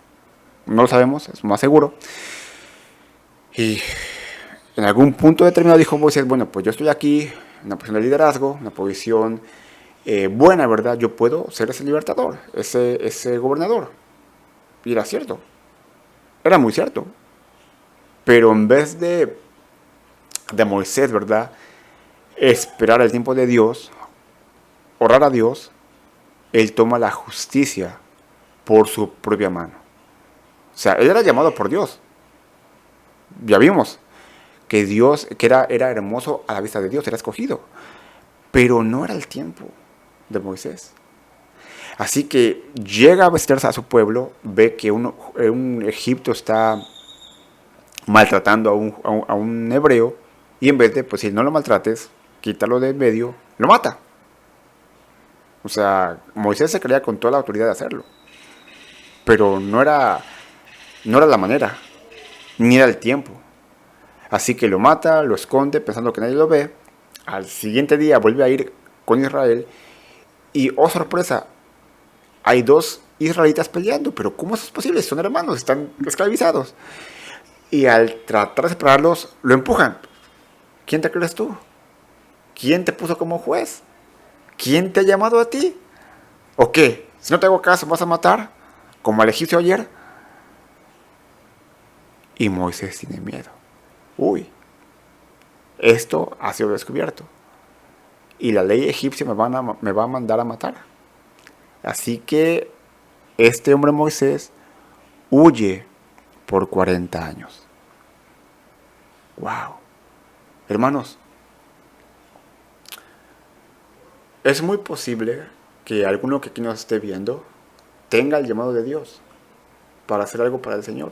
No lo sabemos, es más seguro. Y en algún punto determinado dijo Moisés: bueno, pues yo estoy aquí, en una posición de liderazgo, una posición buena, ¿verdad? Yo puedo ser ese libertador, ese gobernador. Y era cierto. Era muy cierto. Pero en vez de Moisés, ¿verdad?, esperar el tiempo de Dios, orar a Dios, él toma la justicia por su propia mano. O sea, él era llamado por Dios. Ya vimos que Dios, que era hermoso a la vista de Dios, era escogido. Pero no era el tiempo de Moisés. Así que llega a visitarse a su pueblo, ve que un Egipto está maltratando a un hebreo, y en vez de, pues si no lo maltrates, quítalo de en medio, lo mata. O sea, Moisés se creía con toda la autoridad de hacerlo. Pero no era la manera, ni era el tiempo. Así que lo mata, lo esconde pensando que nadie lo ve. Al siguiente día vuelve a ir con Israel y, oh sorpresa, hay 2 israelitas peleando. Pero ¿cómo eso es posible? Son hermanos, están esclavizados. Y al tratar de separarlos, lo empujan. ¿Quién te crees tú? ¿Quién te puso como juez? ¿Quién te ha llamado a ti? ¿O qué? Si no te hago caso, ¿vas a matar? Como al egipcio ayer. Y Moisés tiene miedo. Uy, esto ha sido descubierto. Y la ley egipcia me va a mandar a matar. Así que este hombre Moisés huye por 40 años. Wow. Hermanos, es muy posible que alguno que aquí nos esté viendo tenga el llamado de Dios para hacer algo para el Señor.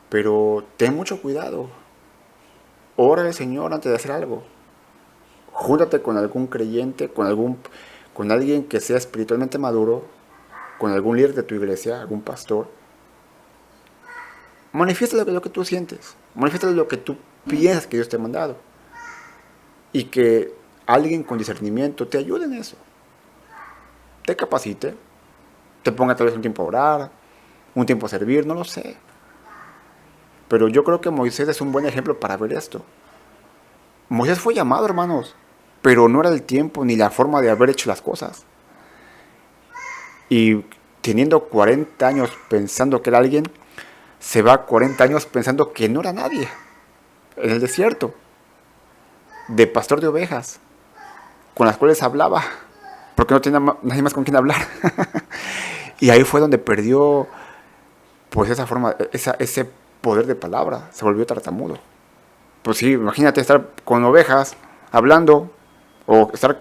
Pero ten mucho cuidado. Ora al Señor antes de hacer algo. Júntate con algún creyente, con alguien que sea espiritualmente maduro, con algún líder de tu iglesia, algún pastor. Manifiesta lo que tú sientes. Manifiesta lo que tú piensas que Dios te ha mandado. Y que alguien con discernimiento te ayude en eso. Te capacite. Te ponga tal vez un tiempo a orar, un tiempo a servir, no lo sé. Pero yo creo que Moisés es un buen ejemplo para ver esto. Moisés fue llamado, hermanos, pero no era el tiempo ni la forma de haber hecho las cosas. Y teniendo 40 años pensando que era alguien, se va 40 años pensando que no era nadie. En el desierto, de pastor de ovejas, con las cuales hablaba, porque no tenía nadie más con quien hablar. Y ahí fue donde perdió, pues, esa forma, ese poder de palabra, se volvió tartamudo. Pues sí, imagínate estar con ovejas, hablando, o estar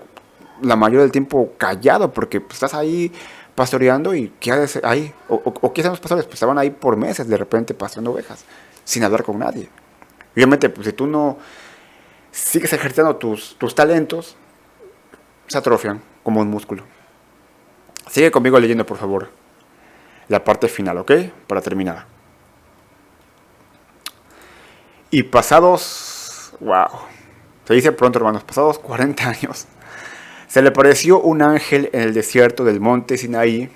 la mayoría del tiempo callado, porque pues, estás ahí pastoreando y ¿qué haces ahí? ¿O qué hacen los pastores? Pues estaban ahí por meses de repente pastoreando ovejas, sin hablar con nadie. Obviamente, pues si tú no sigues ejercitando tus talentos, se atrofian como un músculo. Sigue conmigo leyendo, por favor, la parte final, ¿ok? Para terminar. Y pasados, wow, se dice pronto, hermanos, pasados 40 años, se le apareció un ángel en el desierto del monte Sinaí,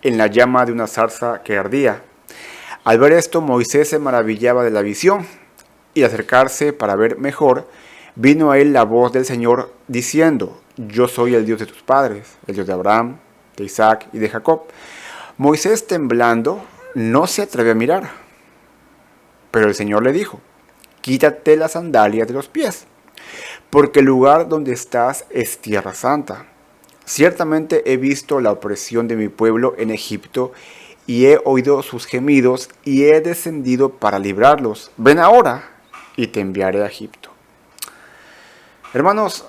en la llama de una zarza que ardía. Al ver esto, Moisés se maravillaba de la visión, y al acercarse para ver mejor, vino a él la voz del Señor diciendo: Yo soy el Dios de tus padres, el Dios de Abraham, de Isaac y de Jacob. Moisés, temblando, no se atrevió a mirar, pero el Señor le dijo: Quítate las sandalias de los pies, porque el lugar donde estás es tierra santa. Ciertamente he visto la opresión de mi pueblo en Egipto, y he oído sus gemidos, y he descendido para librarlos. Ven ahora, y te enviaré a Egipto. Hermanos,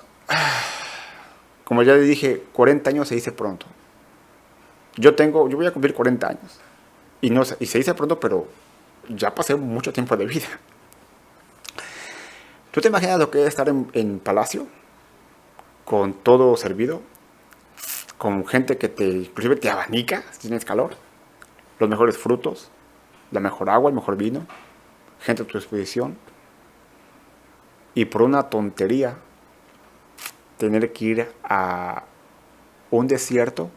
como ya les dije, 40 años se dice pronto. Yo voy a cumplir 40 años. Y se dice pronto, pero ya pasé mucho tiempo de vida. ¿Tú te imaginas lo que es estar en palacio? Con todo servido, con gente que inclusive te abanica si tienes calor, los mejores frutos, la mejor agua, el mejor vino, gente a tu disposición, y por una tontería tener que ir a un desierto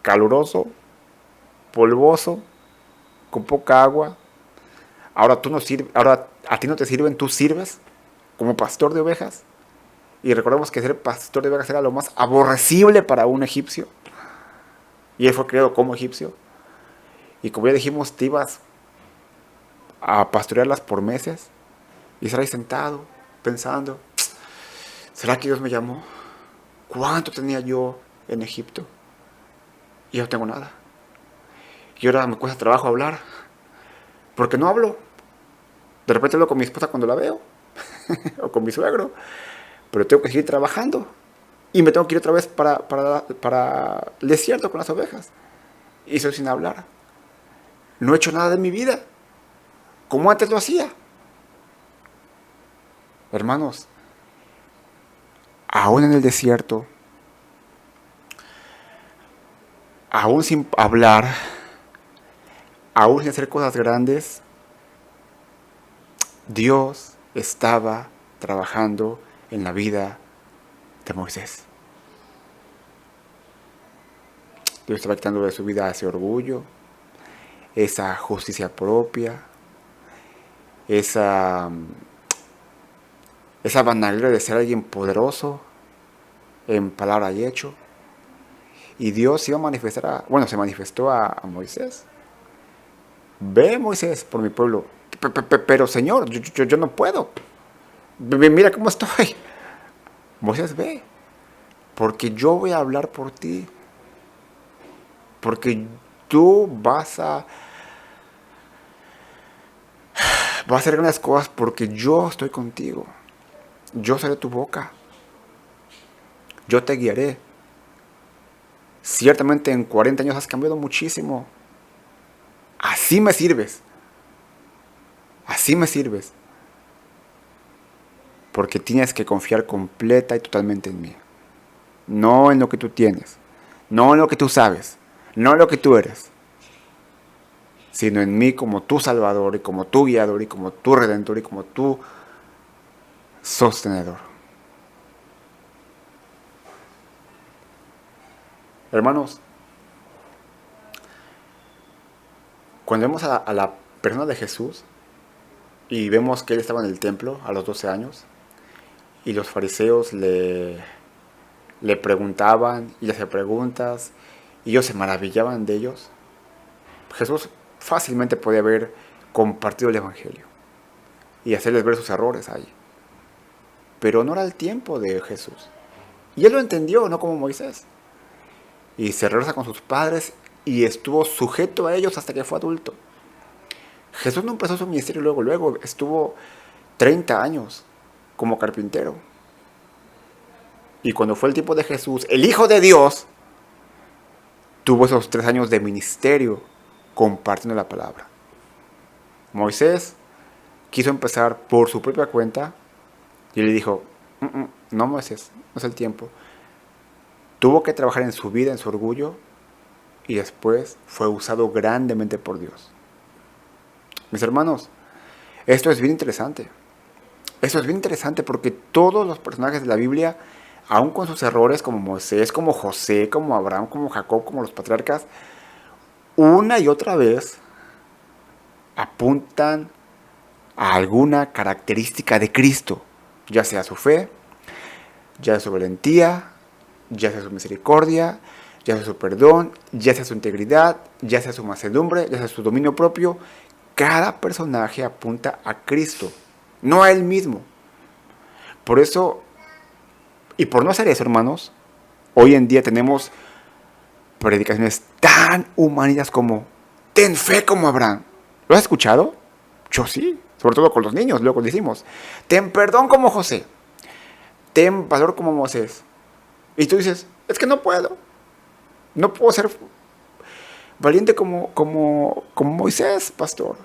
caluroso, polvoso, con poca agua. Ahora a ti no te sirven, tú sirves como pastor de ovejas. Y recordemos que ser pastor de ovejas era lo más aborrecible para un egipcio. Y él fue creado como egipcio. Y como ya dijimos, te ibas a pastorearlas por meses. Y estar ahí sentado, pensando: ¿será que Dios me llamó? ¿Cuánto tenía yo en Egipto? Y yo no tengo nada. Y ahora me cuesta trabajo hablar, porque no hablo. De repente hablo con mi esposa cuando la veo, o con mi suegro. Pero tengo que seguir trabajando. Y me tengo que ir otra vez para el desierto con las ovejas. Y soy sin hablar. No he hecho nada de mi vida como antes lo hacía. Hermanos, aún en el desierto, aún sin hablar, aún sin hacer cosas grandes, Dios estaba trabajando en la vida de Moisés. Dios estaba quitando de su vida ese orgullo, esa justicia propia, esa vanagloria de ser alguien poderoso en palabra y hecho. Y Dios iba a manifestar, se manifestó a Moisés. Ve, Moisés, por mi pueblo. Pero Señor, yo no puedo. Mira cómo estoy. Moisés, ve, porque yo voy a hablar por ti. Porque tú vas a hacer grandes cosas, porque yo estoy contigo. Yo seré tu boca. Yo te guiaré. Ciertamente en 40 años has cambiado muchísimo. Así me sirves. Así me sirves. Porque tienes que confiar completa y totalmente en mí. No en lo que tú tienes. No en lo que tú sabes. No en lo que tú eres. Sino en mí como tu Salvador y como tu guiador y como tu Redentor y como tu sostenedor. Hermanos, cuando vemos a la persona de Jesús y vemos que él estaba en el templo a los 12 años y los fariseos le preguntaban y le hacían preguntas y ellos se maravillaban de ellos, Jesús fácilmente podía haber compartido el Evangelio y hacerles ver sus errores ahí. Pero no era el tiempo de Jesús. Y él lo entendió, no como Moisés. Y se regresa con sus padres y estuvo sujeto a ellos hasta que fue adulto. Jesús no empezó su ministerio luego, estuvo 30 años como carpintero. Y cuando fue el tiempo de Jesús, el Hijo de Dios tuvo esos 3 años de ministerio compartiendo la palabra. Moisés quiso empezar por su propia cuenta y le dijo: no, Moisés, no es el tiempo. Tuvo que trabajar en su vida, en su orgullo, y después fue usado grandemente por Dios. Mis hermanos, Esto es bien interesante. Esto es bien interesante porque todos los personajes de la Biblia, aun con sus errores, como Moisés, como José, como Abraham, como Jacob, como los patriarcas, una y otra vez apuntan a alguna característica de Cristo, ya sea su fe, ya sea su valentía, ya sea su misericordia, ya sea su perdón, ya sea su integridad, ya sea su mansedumbre, ya sea su dominio propio. Cada personaje apunta a Cristo, no a él mismo. Por eso, y por no hacer eso, hermanos, hoy en día tenemos predicaciones tan humanas como ten fe como Abraham. ¿Lo has escuchado? Yo sí, sobre todo con los niños, luego decimos, ten perdón como José, ten valor como Moisés. Y tú dices, es que no puedo. No puedo ser valiente como Moisés, pastor.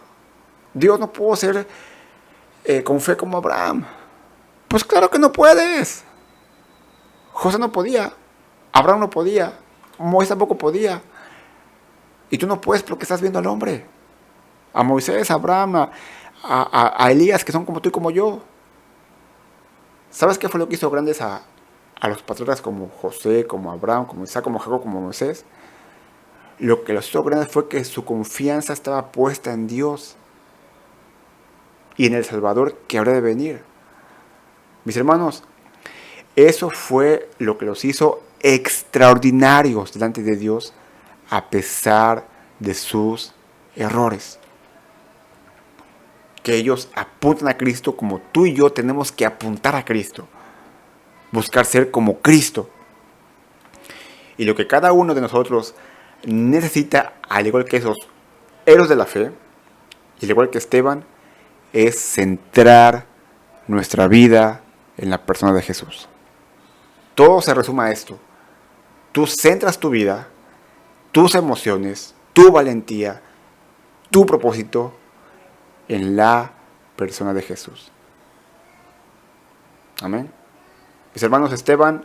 Dios, no puedo ser con fe como Abraham. Pues claro que no puedes. José no podía. Abraham no podía. Moisés tampoco podía. Y tú no puedes porque estás viendo al hombre. A Moisés, a Abraham, a Elías, que son como tú y como yo. ¿Sabes qué fue lo que hizo grandes a los patriarcas como José, como Abraham, como Isaac, como Jacob, como Moisés? Lo que los hizo grandes fue que su confianza estaba puesta en Dios y en el Salvador que habrá de venir. Mis hermanos, eso fue lo que los hizo extraordinarios delante de Dios a pesar de sus errores. Que ellos apuntan a Cristo como tú y yo tenemos que apuntar a Cristo. Buscar ser como Cristo. Y lo que cada uno de nosotros necesita, al igual que esos héroes de la fe, y al igual que Esteban, es centrar nuestra vida en la persona de Jesús. Todo se resume a esto. Tú centras tu vida, tus emociones, tu valentía, tu propósito en la persona de Jesús. Amén. Mis hermanos, Esteban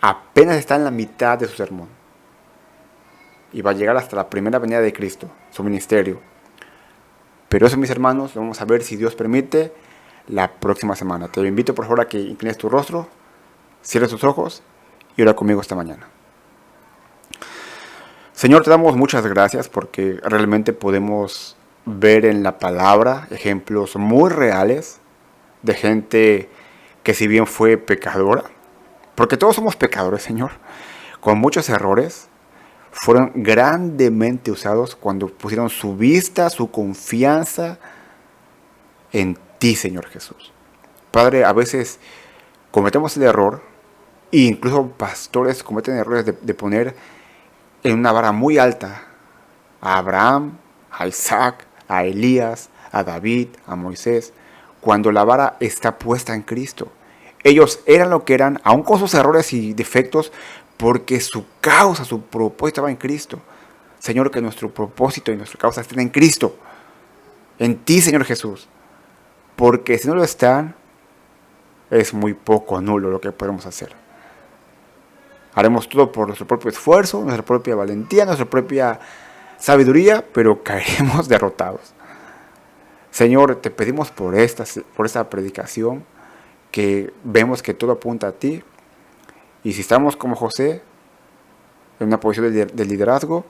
apenas está en la mitad de su sermón y va a llegar hasta la primera venida de Cristo, su ministerio. Pero eso, mis hermanos, lo vamos a ver, si Dios permite, la próxima semana. Te invito por favor a que inclines tu rostro, cierres tus ojos y ora conmigo esta mañana. Señor, te damos muchas gracias porque realmente podemos ver en la palabra ejemplos muy reales de gente que, si bien fue pecadora, porque todos somos pecadores, Señor, con muchos errores, fueron grandemente usados cuando pusieron su vista, su confianza en ti, Señor Jesús. Padre, a veces cometemos el error, e incluso pastores cometen errores de poner en una vara muy alta a Abraham, a Isaac, a Elías, a David, a Moisés, cuando la vara está puesta en Cristo. Ellos eran lo que eran, aun con sus errores y defectos, porque su causa, su propósito estaba en Cristo. Señor, que nuestro propósito y nuestra causa estén en Cristo, en ti, Señor Jesús. Porque si no lo están, es muy poco, nulo lo que podemos hacer. Haremos todo por nuestro propio esfuerzo, nuestra propia valentía, nuestra propia sabiduría, pero caeremos derrotados. Señor, te pedimos por esta predicación, que vemos que todo apunta a ti. Y si estamos como José, en una posición de liderazgo,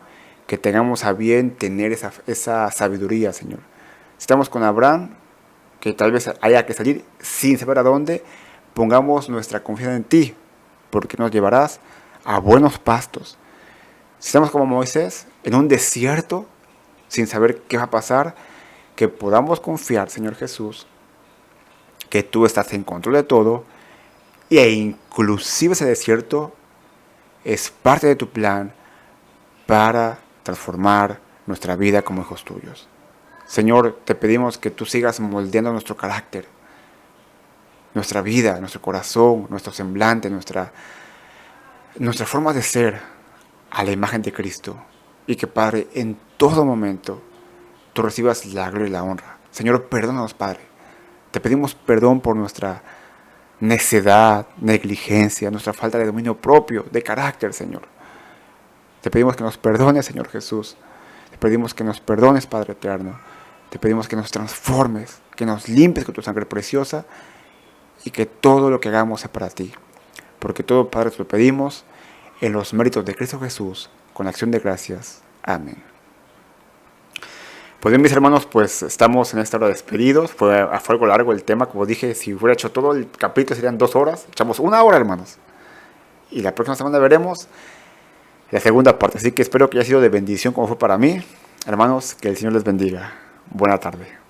que tengamos a bien tener esa sabiduría, Señor. Si estamos con Abraham, que tal vez haya que salir sin saber a dónde, pongamos nuestra confianza en ti, porque nos llevarás a buenos pastos. Si estamos como Moisés, en un desierto, sin saber qué va a pasar, que podamos confiar, Señor Jesús, que tú estás en control de todo, e inclusive ese desierto es parte de tu plan para transformar nuestra vida como hijos tuyos. Señor, te pedimos que tú sigas moldeando nuestro carácter, nuestra vida, nuestro corazón, nuestro semblante, nuestra forma de ser a la imagen de Cristo. Y que, Padre, en todo momento tú recibas la gloria y la honra. Señor, perdónanos, Padre. Te pedimos perdón por nuestra necedad, negligencia, nuestra falta de dominio propio, de carácter, Señor. Te pedimos que nos perdones, Señor Jesús. Te pedimos que nos perdones, Padre eterno. Te pedimos que nos transformes, que nos limpies con tu sangre preciosa y que todo lo que hagamos sea para ti. Porque todo, Padre, te lo pedimos en los méritos de Cristo Jesús, con acción de gracias. Amén. Pues bien, mis hermanos, pues estamos en esta hora despedidos. Fue algo largo el tema. Como dije, si hubiera hecho todo el capítulo serían 2 horas. Echamos 1 hora, hermanos. Y la próxima semana veremos la segunda parte. Así que espero que haya sido de bendición como fue para mí. Hermanos, que el Señor les bendiga. Buena tarde.